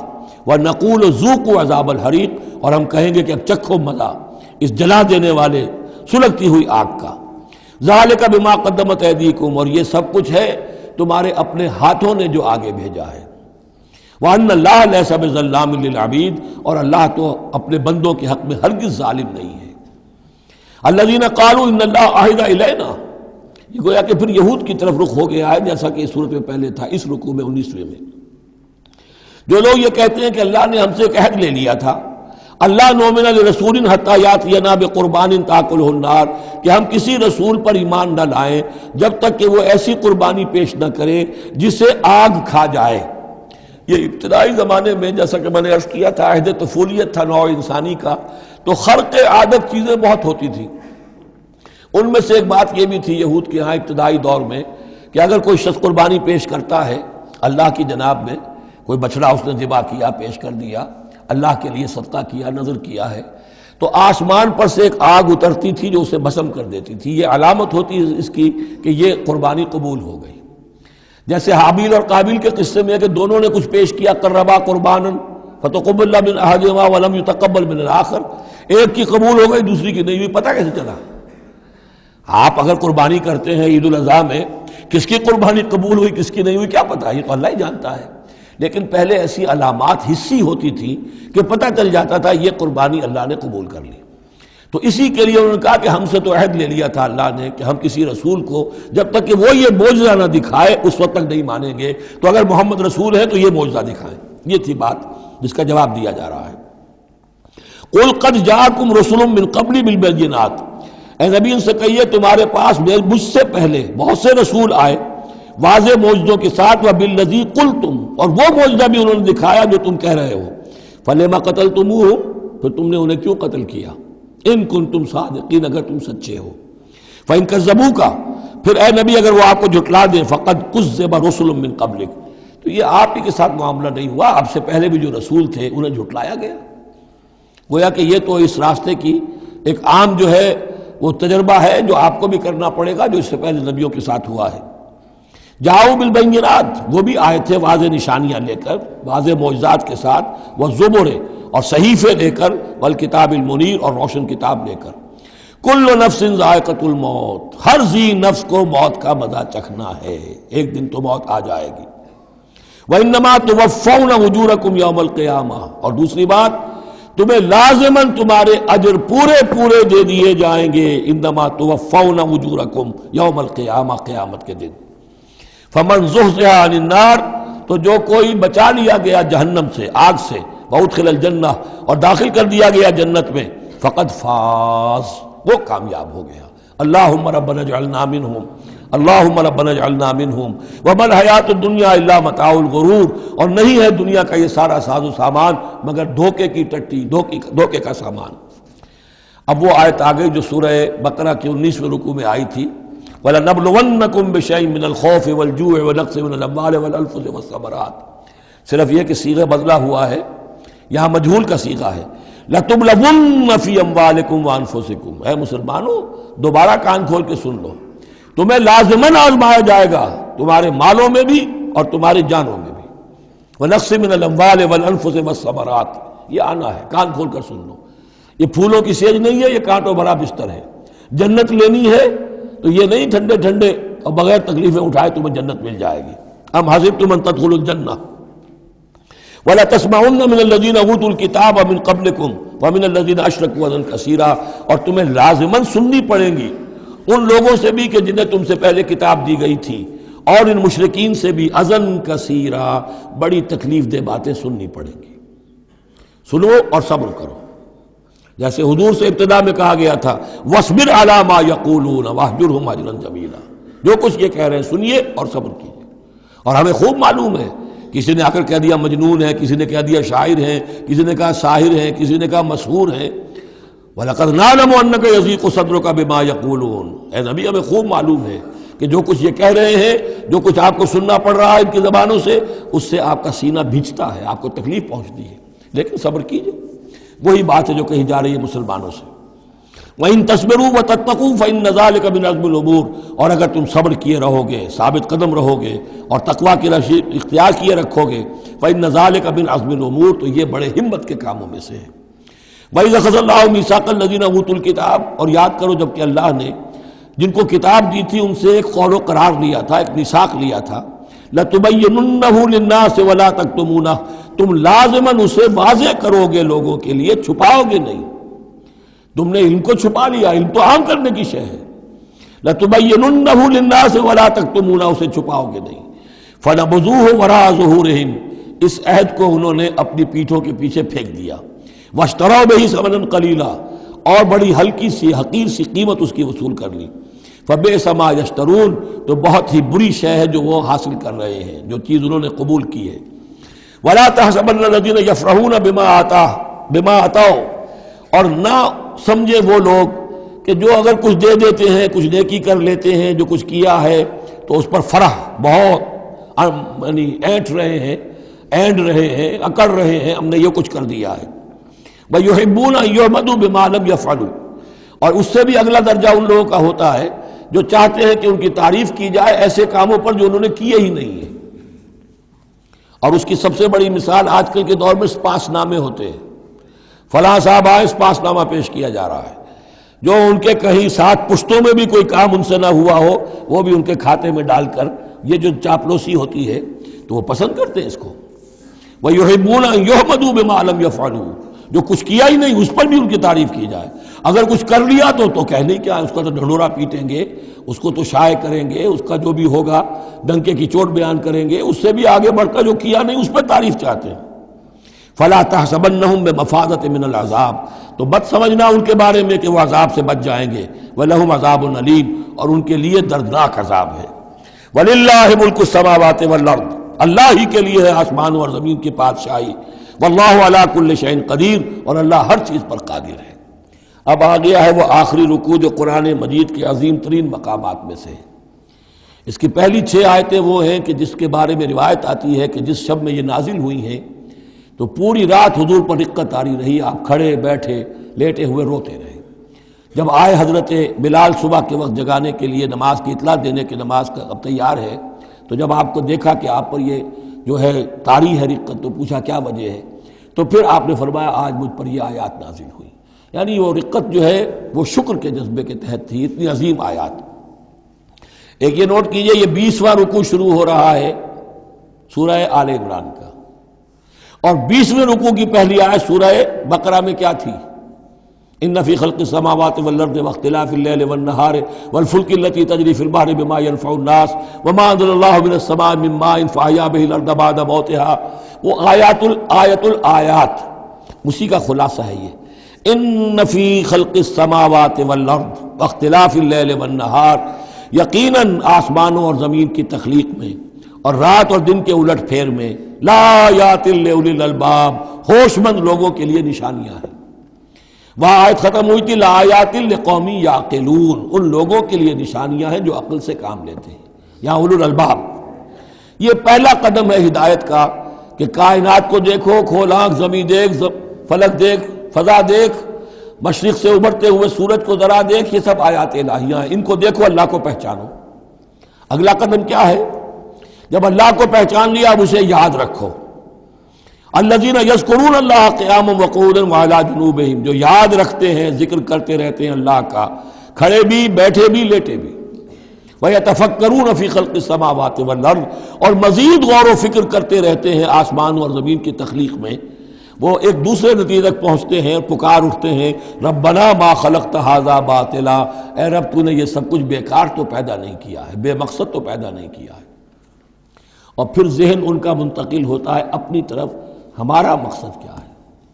وَنَقُولُ ذُوقُوا عَذَابَ الْحَرِيقِ، اور ہم کہیں گے کہ اب چکھو مزہ اس جلا دینے والے سلگتی ہوئی آگ کا۔ ذَلِكَ بِمَا قَدَّمَتْ أَيْدِيكُمْ، اور یہ سب کچھ ہے تمہارے اپنے ہاتھوں نے جو آگے بھیجا ہے۔ وَأَنَّ اللَّهَ لَيْسَ بِظَلَّامٍ لِّلْعَبِيدِ، اور اللہ تو اپنے بندوں کے حق میں ہرگز ظالم نہیں ہے۔ الَّذِينَ قَالُوا إِنَّ اللَّهَ عَهِدَ إِلَيْنَا، یہ گویا کہ پھر یہود کی طرف رخ ہو گیا ہے، جیسا کہ اس صورت میں پہلے تھا، اس رکوع میں 19ویں میں۔ جو لوگ یہ کہتے ہیں کہ اللہ نے ہم سے ایک عہد لے لیا تھا، اللہ نؤمن لرسول حتی یاتینا بقربان تاکلہ النار، کہ ہم کسی رسول پر ایمان نہ لائیں جب تک کہ وہ ایسی قربانی پیش نہ کرے جسے آگ کھا جائے۔ یہ ابتدائی زمانے میں جیسا کہ میں نے عرض کیا تھا، عہد طفولیت تھا نوع انسانی کا، تو خرق عادت چیزیں بہت ہوتی تھی۔ ان میں سے ایک بات یہ بھی تھی یہود کے ہاں ابتدائی دور میں کہ اگر کوئی شخص قربانی پیش کرتا ہے اللہ کی جناب میں، کوئی بچڑا اس نے ذبح کیا، پیش کر دیا، اللہ کے لیے صدقہ کیا، نذر کیا ہے، تو آسمان پر سے ایک آگ اترتی تھی جو اسے بھسم کر دیتی تھی۔ یہ علامت ہوتی ہے اس کی کہ یہ قربانی قبول ہو گئی۔ جیسے حابیل اور قابیل کے قصے میں ہے کہ دونوں نے کچھ پیش کیا، قربا قربانا فتقبل من احدہما ولم یتقبل من الآخر، ایک کی قبول ہو گئی دوسری کی نہیں ہوئی۔ پتہ کیسے چلا؟ آپ اگر قربانی کرتے ہیں عید الاضحیٰ میں، کس کی قربانی قبول ہوئی کس کی نہیں ہوئی کیا پتہ، یہ تو اللہ ہی جانتا ہے۔ لیکن پہلے ایسی علامات حسی ہوتی تھی کہ پتہ چل جاتا تھا یہ قربانی اللہ نے قبول کر لی۔ تو اسی کے لیے انہوں نے کہا کہ ہم سے تو عہد لے لیا تھا اللہ نے کہ ہم کسی رسول کو جب تک کہ وہ یہ معجزہ نہ دکھائے اس وقت تک نہیں مانیں گے، تو اگر محمد رسول ہے تو یہ معجزہ دکھائیں۔ یہ تھی بات جس کا جواب دیا جا رہا ہے۔ قُلْ قَدْ جَاءَكُمْ رُسُلٌ مِّن قَبْلِي بِالْبَيِّنَاتِ، اے نبی ان سے کہیے تمہارے پاس مجھ سے پہلے بہت سے رسول آئے واضح معجزوں کے ساتھ، وَبِالَّذِي قُلْتُمْ، اور وہ معجزہ بھی انہوں نے دکھایا جو تم کہہ رہے ہو۔ فَلِمَ قَتَلْتُمُوهُمْ، پھر تم نے انہیں کیوں قتل کیا؟ ان کنتم صادقین، اگر تم سچے ہو۔ فَإِن كَذَّبُوكَ، پھر اے نبی اگر وہ آپ کو جھٹلا دیں، فَقَدْ كُذِّبَ رُسُلٌ مِّن قَبْلِكَ، تو یہ آپ ہی کے ساتھ معاملہ نہیں ہوا، آپ سے پہلے بھی جو رسول تھے انہیں جھٹلایا گیا۔ گویا کہ یہ تو اس راستے کی ایک عام جو ہے وہ تجربہ ہے جو آپ کو بھی کرنا پڑے گا، جو اس سے پہلے نبیوں کے ساتھ ہوا ہے۔ جاؤ بالبینات، وہ بھی آئے تھے واضح نشانیاں لے کر، واضح معجزات کے ساتھ، والزبر، اور صحیفے لے کر، والکتاب المنیر اور روشن کتاب لے کر۔ کل نفس ذائقۃ الموت، ہر ذی نفس کو موت کا مزہ چکھنا ہے، ایک دن تو موت آ جائے گی۔ وَإِنَّمَا تُوَفَّوْنَ أُجُورَكُمْ يَوْمَ الْقِيَامَةِ، اور دوسری بات، تمہیں لازماً تمہارے اجر پورے پورے دے دیے جائیں گے۔ انما توفون اجورکم یوم القیامہ، قیامت کے دن۔ فمن زحزح عن النار، تو جو کوئی بچا لیا گیا جہنم سے، آگ سے، وادخل الجنہ، اور داخل کر دیا گیا جنت میں، فقد فاز، وہ کامیاب ہو گیا۔ اللہم ربنا اجعلنا منہم، اللہم ربنا اجعلنا منہم، وما الحیات الدنیا الا متاع الغرور، اور نہیں ہے دنیا کا یہ سارا ساز و سامان مگر دھوکے کی ٹٹی، دھوکے کا سامان۔ اب وہ آیت آ گئی جو سورہ بقرہ کے 19ویں رکوع میں آئی تھی، وَلَنَبْلُوَنَّكُمْ بِشَيْءٍ مِّنَ الْخَوْفِ وَالْجُوعِ وَنَقْصٍ مِّنَ الْأَمْوَالِ وَالْأَنفُسِ وَالثَّمَرَاتِ، صرف یہ کہ صیغہ بدلا ہوا ہے، یہاں مجہول کا صیغہ ہے۔ لَتُبْلَوُنَّ فِي أَمْوَالِكُمْ وَأَنفُسِكُمْ، اے مسلمانوں دوبارہ کان کھول کے سن لو، تمہیں لازماً آزمایا جائے گا، تمہارے مالوں میں بھی اور تمہاری جانوں میں بھی۔ وَنَقْصٍ مِّنَ الْأَمْوَالِ وَالْأَنفُسِ وَالثَّمَرَاتِ، یہ آنا ہے، کان کھول کر سن لو۔ یہ پھولوں کی سیج نہیں ہے، یہ کانٹوں بھرا بستر ہے۔ جنت لینی ہے تو یہ نہیں ٹھنڈے ٹھنڈے اور بغیر تکلیفیں اٹھائے تمہیں جنت مل جائے گی۔ ام حسبتم ان تدخلوا الجنہ ولا تسمعن من الذين اوتوا الكتاب من قبلكم ومن الذين اشركوا اذى كثيرا، اور تمہیں لازماً سننی پڑیں گی ان لوگوں سے بھی کہ جنہیں تم سے پہلے کتاب دی گئی تھی، اور ان مشرکین سے بھی اذًا کثیرا، بڑی تکلیف دہ باتیں سننی پڑیں گی۔ سنو اور صبر کرو، جیسے حضور سے ابتدا میں کہا گیا تھا وَاصْبِرْ عَلَىٰ مَا يَقُولُونَ وَاهْجُرْهُمْ هَجْرًا جَمِيلًا، جو کچھ یہ کہہ رہے ہیں سنیے اور صبر کیجیے۔ اور ہمیں خوب معلوم ہے، کسی نے آ کر کہہ دیا مجنون ہے، کسی نے کہہ دیا شاعر ہیں، کسی نے کہا ساحر ہیں، کسی نے کہا مسحور ہیں۔ وَلَقَدْ نَعْلَمُ أَنَّكَ يَضِيقُ صَدْرُكَ بِمَا يَقُولُونَ، اے نبی ہمیں خوب معلوم ہے کہ جو کچھ یہ کہہ رہے ہیں، جو کچھ آپ کو سننا پڑ رہا ہے ان کی زبانوں سے، اس سے آپ کا سینہ بھیجتا ہے، آپ کو تکلیف پہنچتی ہے، لیکن صبر کیجیے۔ وہی بات ہے جو کہی جا رہی ہے مسلمانوں سے، وَإِن تَصْبِرُوا وَتَتَّقُوا فَإِنَّ ذَلِكَ مِنْ عَزْمِ الْأُمُورِ، اور اگر تم صبر کیے رہو گے، ثابت قدم رہو گے اور تقویٰ کی راہ اختیار کیے رکھو گے، فَإِنَّ ذَلِكَ مِنْ عَزْمِ الْأُمُورِ، تو یہ بڑے ہمت کے کاموں میں سے ہے۔ وَإِذْ أَخَذَ اللَّهُ مِيثَاقَ الَّذِينَ أُوتُوا الْكِتَابَ، اور یاد کرو جب کہ اللہ نے جن کو کتاب دی تھی ان سے ایک قول و قرار لیا تھا، ایک میثاق لیا تھا، لَتُبَيِّنُنَّهُ لِلنَّاسِ وَلَا تَكْتُمُونَهُ، تم لازماً اسے واضح کرو گے لوگوں کے لیے، چھپاؤ گے نہیں۔ تم نے علم کو چھپا لیا، علم تو عام کرنے کی شے ہے۔ لَتُبَيِّنُنَّهُ لِلنَّاسِ وَلَا تَكْتُمُونَهُ، اسے چھپاؤ گے نہیں۔ فَنَبَذُوهُ وَرَاءَ ظُهُورِهِمْ، اس عہد کو انہوں نے اپنی پیٹھوں کے پیچھے پھینک دیا۔ وَاشْتَرَوْا بِهِ ثَمَنًا قَلِيلًا، اور بڑی ہلکی سی حقیر سی قیمت اس کی وصول کر لی۔ فَبِئْسَ مَا يَشْتَرُونَ، تو بہت ہی بری شے ہے جو وہ حاصل کر رہے ہیں، جو چیز انہوں نے قبول کی ہے۔ وَلَا تَحْسَبَنَّ الَّذِينَ يَفْرَحُونَ بِمَا آتَاهُ، اور نہ سمجھے وہ لوگ کہ جو اگر کچھ دے دیتے ہیں، کچھ نیکی کر لیتے ہیں، جو کچھ کیا ہے تو اس پر فرح بہت یعنی اینٹ رہے ہیں، اینڈ رہے ہیں، اکڑ رہے ہیں، ہم نے یہ کچھ کر دیا ہے۔ وَيُحِبُّونَ أَن يُحْمَدُوا بِمَا لَمْ يَفْعَلُوا، اور اس سے بھی اگلا درجہ ان لوگوں کا ہوتا ہے جو چاہتے ہیں کہ ان کی تعریف کی جائے ایسے کاموں پر جو انہوں نے کیے ہی نہیں ہیں۔ اور اس کی سب سے بڑی مثال آج کل کے دور میں سپاس نامے ہوتے ہیں، فلاں صاحب آئے سپاس نامہ پیش کیا جا رہا ہے، جو ان کے کہیں 7 پشتوں میں بھی کوئی کام ان سے نہ ہوا ہو وہ بھی ان کے کھاتے میں ڈال کر، یہ جو چاپلوسی ہوتی ہے تو وہ پسند کرتے ہیں اس کو۔ وَيُحِبُّونَ أَن يُحْمَدُوا بِمَا لَمْ يَفْعَلُوا، جو کچھ کیا ہی نہیں اس پر بھی ان کی تعریف کی جائے، اگر کچھ کر لیا تو کہنے کیا، اس کا تو ڈھنڈورا پیٹیں گے، اس کو تو شائع کریں گے، اس کا جو بھی ہوگا ڈنکے کی چوٹ بیان کریں گے، اس سے بھی آگے بڑھ کر جو کیا نہیں اس پر تعریف چاہتے ہیں۔ فَلَا تَحْسَبَنَّهُمْ بِمَفَازَةٍ مِّنَ الْعَذَابِ، تو مت سمجھنا ان کے بارے میں کہ وہ عذاب سے بچ جائیں گے۔ وَلَهُمْ عَذَابٌ أَلِيمٌ، اور ان کے لیے دردناک عذاب ہے۔ وَلِلَّهِ مُلْكُ السَّمَاوَاتِ وَالْأَرْضِ، اللہ ہی کے لیے ہے آسمانوں اور زمین کی بادشاہی۔ وَاللَّهُ عَلَىٰ كُلِّ شَيْءٍ قَدِيرٌ، اور اللہ ہر چیز پر قادر ہے۔ اب آ گیا ہے وہ آخری رکوع جو قرآن مجید کے عظیم ترین مقامات میں سے ہے۔ اس کی پہلی 6 آیتیں وہ ہیں کہ جس کے بارے میں روایت آتی ہے کہ جس شب میں یہ نازل ہوئی ہیں تو پوری رات حضور پر رقت آری رہی، آپ کھڑے بیٹھے لیٹے ہوئے روتے رہے۔ جب آئے حضرت بلال صبح کے وقت جگانے کے لیے، نماز کی اطلاع دینے کے نماز کا اب تیار ہے، تو جب آپ کو دیکھا کہ آپ پر یہ جو ہے طاری ہے رقت، تو پوچھا کیا وجہ ہے؟ تو پھر آپ نے فرمایا آج مجھ پر یہ آیات نازل ہوئی. یعنی وہ رقت جو ہے وہ شکر کے جذبے کے تحت تھی، اتنی عظیم آیات. ایک یہ نوٹ کیجئے، یہ 20واں رکوع شروع ہو رہا ہے سورہ آل عمران کا، اور 20ویں رکوع کی پہلی آیت سورہ بقرہ میں کیا تھی؟ ان فی خلق السماوات والارض واختلاف اللیل والنہار والفلک التی تجری فی البحر بما ينفع الناس وما انزل اللہ من السماء من ماء فاحیا به الارض بعد موتها. وہ آیت الآیات اسی کا خلاصہ ہے یہ. ان فی خلق السماوات والارض واختلاف اللیل والنہار، یقیناً آسمانوں اور زمین کی تخلیق میں اور رات اور دن کے الٹ پھیر میں، لا آیات لأولی الالباب، ہوش مند لوگوں کے لیے نشانیاں ہیں. وہاں آیت ختم ہوئی تھی لا آیات لقوم یعقلون، ان لوگوں کے لیے نشانیاں ہیں جو عقل سے کام لیتے ہیں، یا اولو الالباب. یہ پہلا قدم ہے ہدایت کا کہ کائنات کو دیکھو، کھول آنکھ، زمین دیکھ، فلک دیکھ، فضا دیکھ، مشرق سے ابھرتے ہوئے سورج کو ذرا دیکھ، یہ سب آیات الہیہ ہیں، ان کو دیکھو، اللہ کو پہچانو. اگلا قدم کیا ہے؟ جب اللہ کو پہچان لیا اب اسے یاد رکھو. الذین یذکرون اللہ قیاما وقعودا وعلی جنوبہم، جو یاد رکھتے ہیں، ذکر کرتے رہتے ہیں اللہ کا، کھڑے بھی، بیٹھے بھی، لیٹے بھی. وَيَتَفَكَّرُونَ فِي خَلْقِ السَّمَاوَاتِ وَالْأَرْضِ، اور مزید غور و فکر کرتے رہتے ہیں آسمان اور زمین کی تخلیق میں. وہ ایک دوسرے نتیجے تک پہنچتے ہیں، پکار اٹھتے ہیں ربنا ما خلقت ھذا باطلا، اے رب تو نے یہ سب کچھ بیکار تو پیدا نہیں کیا ہے، بے مقصد تو پیدا نہیں کیا ہے. اور پھر ذہن ان کا منتقل ہوتا ہے اپنی طرف، ہمارا مقصد کیا ہے،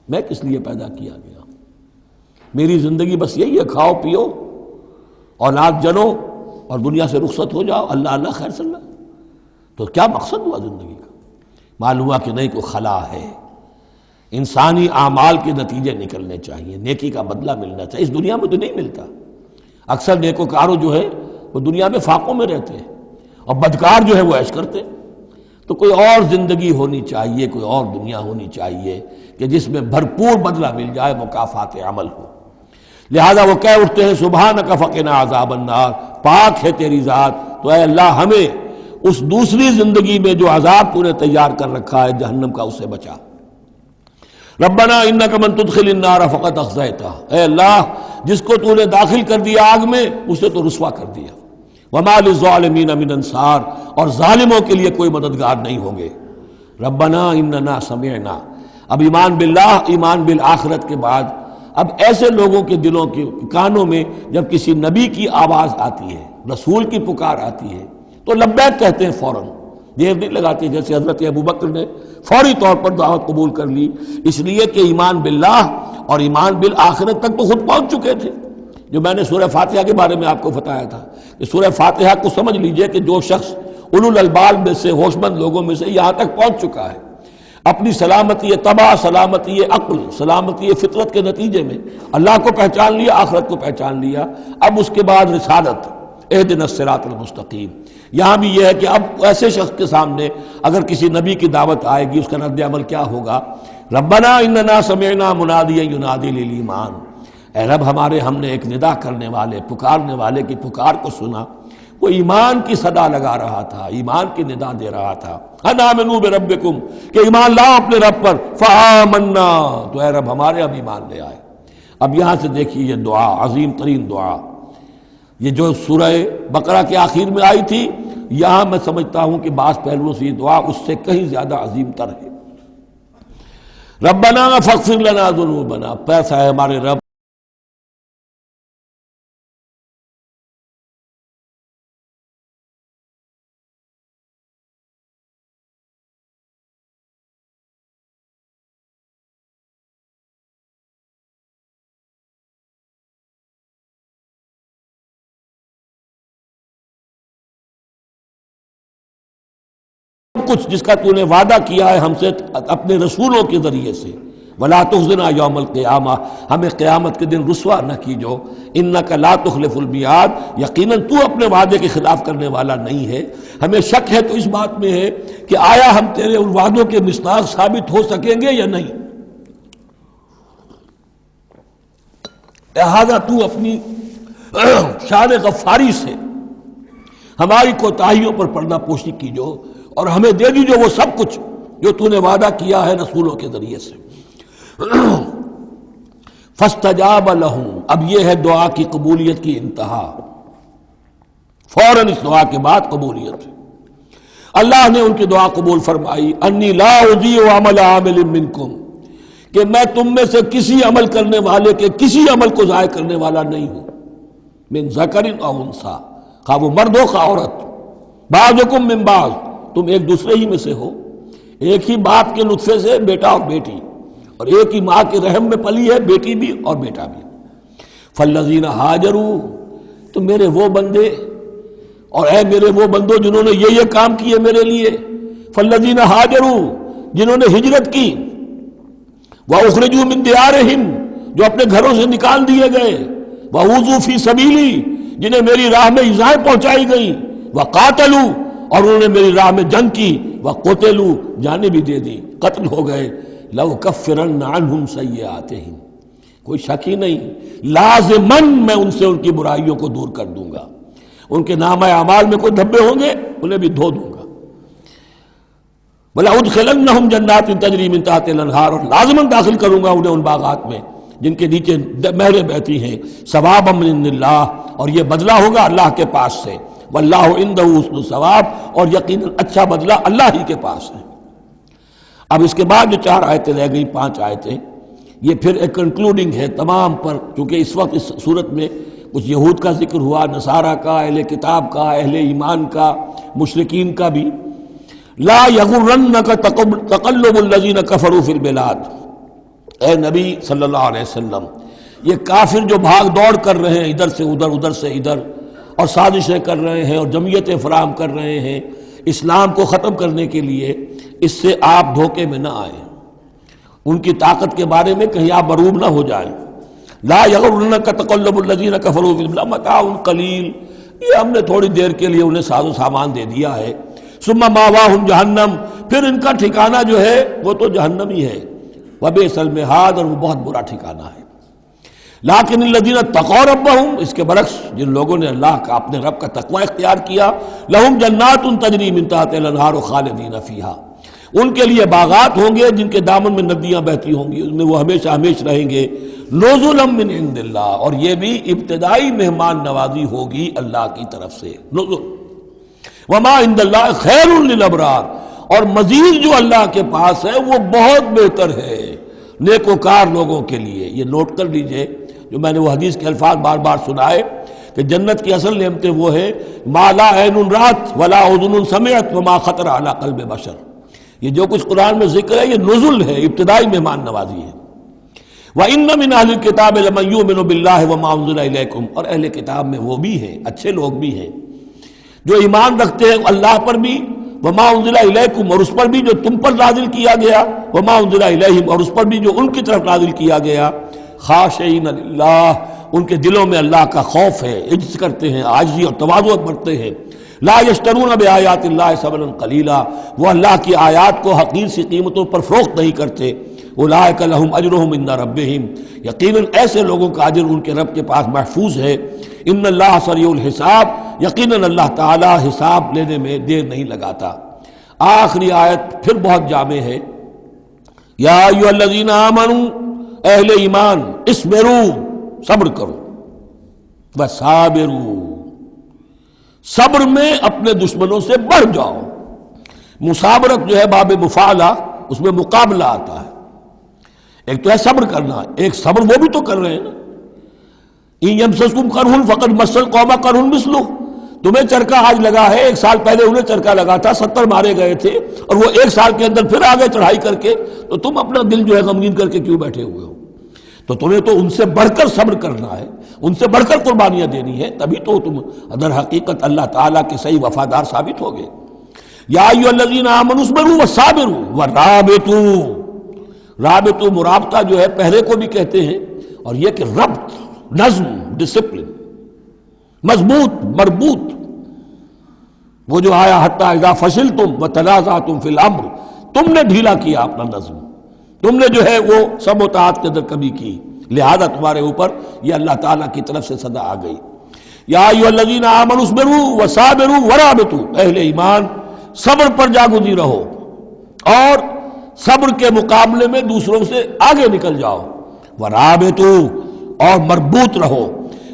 میں کس لیے پیدا کیا گیا، میری زندگی بس یہی ہے، کھاؤ پیو اولاد جنو اور دنیا سے رخصت ہو جاؤ، اللہ اللہ خیر صلی اللہ. تو کیا مقصد ہوا زندگی کا؟ معلوم ہوا کہ نہیں، کوئی خلا ہے. انسانی اعمال کے نتیجے نکلنے چاہیے، نیکی کا بدلہ ملنا چاہیے. اس دنیا میں تو نہیں ملتا. اکثر نیکوکاروں جو ہے وہ دنیا میں فاقوں میں رہتے ہیں، اور بدکار جو ہے وہ عیش کرتے ہیں. تو کوئی اور زندگی ہونی چاہیے، کوئی اور دنیا ہونی چاہیے کہ جس میں بھرپور بدلہ مل جائے، مکافات عمل ہو. لہذا وہ کہہ اٹھتے ہیں سبحانک فقنا عذاب النار، پاک ہے تیری ذات، تو اے اللہ ہمیں اس دوسری زندگی میں جو عذاب تو نے تیار کر رکھا ہے جہنم کا، اسے بچا. ربنا انک من تدخل النار فقد اخزیتہ، اے اللہ جس کو تو نے داخل کر دیا آگ میں اسے تو رسوا کر دیا. وما للظالمین من انصار، اور ظالموں کے لیے کوئی مددگار نہیں ہوں گے. ربنا اننا سمعنا، اب ایمان باللہ، ایمان بالآخرت کے بعد اب ایسے لوگوں کے دلوں کے کانوں میں جب کسی نبی کی آواز آتی ہے، رسول کی پکار آتی ہے تو لبیک کہتے ہیں فوراً، دیر نہیں لگاتے. جیسے حضرت ابوبکر نے فوری طور پر دعوت قبول کر لی، اس لیے کہ ایمان باللہ اور ایمان بالآخرت تک تو خود پہنچ چکے تھے. جو میں نے سورہ فاتحہ کے بارے میں آپ کو بتایا تھا کہ سورہ فاتحہ کو سمجھ لیجئے کہ جو شخص اولو الالباب میں سے، ہوش مند لوگوں میں سے یہاں تک پہنچ چکا ہے، اپنی سلامتی طبع، سلامتی عقل، سلامتی فطرت کے نتیجے میں اللہ کو پہچان لیا، آخرت کو پہچان لیا. اب اس کے بعد رسالت، اہدنا الصراط المستقیم. یہاں بھی یہ ہے کہ اب ایسے شخص کے سامنے اگر کسی نبی کی دعوت آئے گی، اس کا رد عمل کیا ہوگا؟ ربنا اننا سمعنا منادیا ینادی للایمان، اے رب ہم نے ایک ندا کرنے والے، پکارنے والے کی پکار کو سنا، وہ ایمان کی صدا لگا رہا تھا، ایمان کی ندا دے رہا تھا. ان آمنوا بربکم، کہ ایمان لاؤ اپنے رب پر. فآمنا، تو اے رب ہمارے اب ایمان لے آئے. اب یہاں سے دیکھیے یہ دعا، عظیم ترین دعا، یہ جو سورہ بقرہ کے آخر میں آئی تھی، یہاں میں سمجھتا ہوں کہ بعض پہلوؤں سے یہ دعا اس سے کہیں زیادہ عظیم تر ہے. ربنا فاغفر لنا ذنوبنا، پیسا ہے ہمارے رب کچھ جس کا تو نے وعدہ کیا ہے ہم سے اپنے رسولوں کے ذریعے سے. ولا تخزنا یوم القیامہ، ہمیں قیامت کے دن رسوا نہ کیجو. انک لا تخلف المیعاد، یقیناً تو اپنے وعدے کے خلاف کرنے والا نہیں ہے. ہمیں شک ہے تو اس بات میں ہے کہ آیا ہم تیرے ان وعدوں کے مصداق ثابت ہو سکیں گے یا نہیں. لہذا تو اپنی شان غفاری سے ہماری کوتاہیوں پر پردہ پوشی کیجو، اور ہمیں دے دیجو وہ سب کچھ جو تو نے وعدہ کیا ہے رسولوں کے ذریعے سے. فاستجاب لہم، اب یہ ہے دعا کی قبولیت کی انتہا، فوراً اس دعا کے بعد قبولیت۔ اللہ نے ان کی دعا قبول فرمائی، انی لا اضیع عمل عامل منکم، کہ میں تم میں سے کسی عمل کرنے والے کے کسی عمل کو ضائع کرنے والا نہیں ہوں، من ذکر او انثی، خواہ وہ مرد ہو خواہ عورت، بعضکم من بعض، تم ایک دوسرے ہی میں سے ہو، ایک ہی باپ کے نطفے سے بیٹا اور بیٹی، اور ایک ہی ماں کے رحم میں پلی ہے بیٹی بھی اور بیٹا بھی۔ فالذین ہاجروا، تو میرے وہ بندے اور اے میرے وہ بندوں جنہوں نے یہ کام کیے میرے لیے، فالذین ہاجروا، جنہوں نے ہجرت کی، وَأُخْرِجُوا مِن دِيَارِهِمْ، جو اپنے گھروں سے نکال دیے گئے، وَأُوذُوا فِي سَبِيلِي، جنہیں میری راہ میں ایذائیں پہنچائی گئیں، وَقَاتَلُوا، اور انہوں نے میری راہ میں جنگ کی، وَقُتِلُوا، جانیں بھی دے دی، قتل ہو گئے، لَأُكَفِّرَنَّ عَنْهُمْ سَيِّئَاتِهِمْ، کوئی شک ہی نہیں، لازماً میں ان سے ان کی برائیوں کو دور کر دوں گا، ان کے نامہ اعمال میں کوئی دھبے ہوں گے انہیں بھی دھو دوں گا، وَلَأُدْخِلَنَّهُمْ جَنَّاتٍ تَجْرِي مِن تَحْتِهَا الْأَنْهَارُ، اور لازماً داخل کروں گا انہیں ان باغات میں جن کے نیچے نہریں بہتی ہیں، ثوابا من عند اللہ، اور یہ بدلہ ہوگا اللہ کے پاس سے، واللہ عنده حسن الثواب، اور یقیناً اچھا بدلہ اللہ ہی کے پاس ہے۔ اب اس کے بعد جو 4 آیتیں رہ گئی، 5 آیتیں، یہ پھر ایک کنکلوڈنگ ہے تمام پر، چونکہ اس وقت اس صورت میں کچھ یہود کا ذکر ہوا، نصارہ کا، اہل کتاب کا، اہل ایمان کا، مشرکین کا بھی۔ لا یغرنک تقلب الذین کفروا فی البلاد، اے نبی صلی اللہ علیہ وسلم، یہ کافر جو بھاگ دوڑ کر رہے ہیں ادھر سے ادھر، ادھر سے ادھر، اور سازشیں کر رہے ہیں اور جمعیتیں فراہم کر رہے ہیں اسلام کو ختم کرنے کے لیے، اس سے آپ دھوکے میں نہ آئیں، ان کی طاقت کے بارے میں کہیں آپ مروب نہ ہو جائیں۔ لا یغرنک تقلب الذین کفروا فی البلاد متاع قلیل، یہ ہم نے تھوڑی دیر کے لیے انہیں ساز و سامان دے دیا ہے، ثم ماواہم جہنم، پھر ان کا ٹھکانہ جو ہے وہ تو جہنم ہی ہے، وبئس المہاد، اور وہ بہت برا ٹھکانہ ہے۔ لیکن الذین اتقوا ربہم، اس کے برعکس جن لوگوں نے اللہ کا اپنے رب کا تقوی اختیار کیا، لہم جنات تجری من تحتہا الانہار خالدین فیہا، ان کے لیے باغات ہوں گے جن کے دامن میں ندیاں بہتی ہوں گی، اس میں وہ ہمیشہ ہمیشہ رہیں گے، نزلا من عند اللہ، اور یہ بھی ابتدائی مہمان نوازی ہوگی اللہ کی طرف سے، نزل، وما عند اللہ خیر للابرار، اور مزید جو اللہ کے پاس ہے وہ بہت بہتر ہے نیکوکار لوگوں کے لیے۔ یہ نوٹ کر لیجئے، جو میں نے وہ حدیث کے الفاظ بار بار سنائے کہ جنت کی اصل نعمتیں وہ ہے ما لا عین رات ولا اذن سمعت وما خطر علی قلب بشر، یہ جو کچھ قرآن میں ذکر ہے یہ نزل ہے، ابتدائی مہمان نوازی ہے۔ وَإِنَّ مِنْ أَهْلِ الْكِتَابِ لَمَن يُؤْمِنُ بِاللَّهِ وَمَا أُنزِلَ إِلَيْكُمْ، اور اہل کتاب میں وہ بھی ہیں، اچھے لوگ بھی ہیں جو ایمان رکھتے ہیں اللہ پر بھی، وما انزل الیکم، اور اس پر بھی جو تم پر نازل کیا گیا، وما انزل الیہم، اور اس پر بھی جو ان کی طرف نازل کیا گیا، خاشعین للہ، ان کے دلوں میں اللہ کا خوف ہے، عجز کرتے ہیں، عاجزی اور تواضع برتتے ہیں، لا یشترون بآیات اللہ ثمنا قلیلا، وہ اللہ کی آیات کو حقیر سی قیمتوں پر فروخت نہیں کرتے، اولئک لہم اجرہم عند ربہم، یقیناً ایسے لوگوں کا اجر ان کے رب کے پاس محفوظ ہے، ان اللہ سریع الحساب، یقیناً اللہ تعالی حساب لینے میں دیر نہیں لگاتا۔ آخری آیت پھر بہت جامع ہے، یا ایھا الذین آمنوا، اہل ایمان، اصبروا، صبر کرو، وصابروا، صبر میں اپنے دشمنوں سے بڑھ جاؤ۔ مصابرت جو ہے باب مفعلہ، اس میں مقابلہ آتا ہے، ایک تو ہے صبر کرنا، ایک صبر وہ بھی تو کر رہے ہیں نا، ان یمسسکم قرح فقد مس القوم قرح مثلہ، تمہیں چرکا آج لگا ہے، 1 سال پہلے انہیں چرکا لگا تھا، 70 مارے گئے تھے، اور وہ 1 سال کے اندر پھر آگے چڑھائی کر کے، تو تم اپنا دل جو ہے غمگین کر کے کیوں بیٹھے ہوئے ہو؟ تو تمہیں تو ان سے بڑھ کر صبر کرنا ہے، ان سے بڑھ کر قربانیاں دینی ہے، تبھی تو تم در حقیقت اللہ تعالیٰ کے صحیح وفادار ثابت ہوگے۔ یا ایھا الذین آمنوا اصبروا وصابروا ورابطوا، رابطوا مرابطہ جو ہے پہرے کو بھی کہتے ہیں، اور یہ کہ ربط، نظم، ڈسپلن، مضبوط، مربوط، وہ جو آیا حتی اذا فشلتم وتنازعتم فی الامر، تم نے ڈھیلا کیا اپنا نظم، تم نے جو ہے وہ سب اطاعت کے اندر کمی کی، لہذا تمہارے اوپر یہ اللہ تعالیٰ کی طرف سے صدا آ گئی۔ یا ایھا الذین آمنوا اصبروا وصابروا ورابطوا، اہل ایمان صبر پر جاگزی رہو اور صبر کے مقابلے میں دوسروں سے آگے نکل جاؤ، ورابطوا اور مربوط رہو،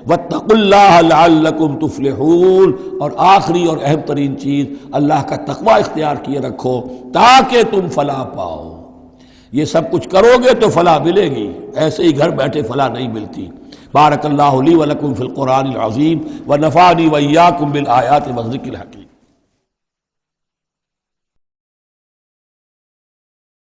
واتقوا اللہ لعلکم تفلحون، اور آخری اور اہم ترین چیز اللہ کا تقوی اختیار کیے رکھو تاکہ تم فلاح پاؤ۔ یہ سب کچھ کرو گے تو فلاح ملے گی، ایسے ہی گھر بیٹھے فلاح نہیں ملتی۔ بارک اللہ لی ولکم فی القرآن العظیم ونفعنی وإیاکم بالآیات والذکر الحکیم۔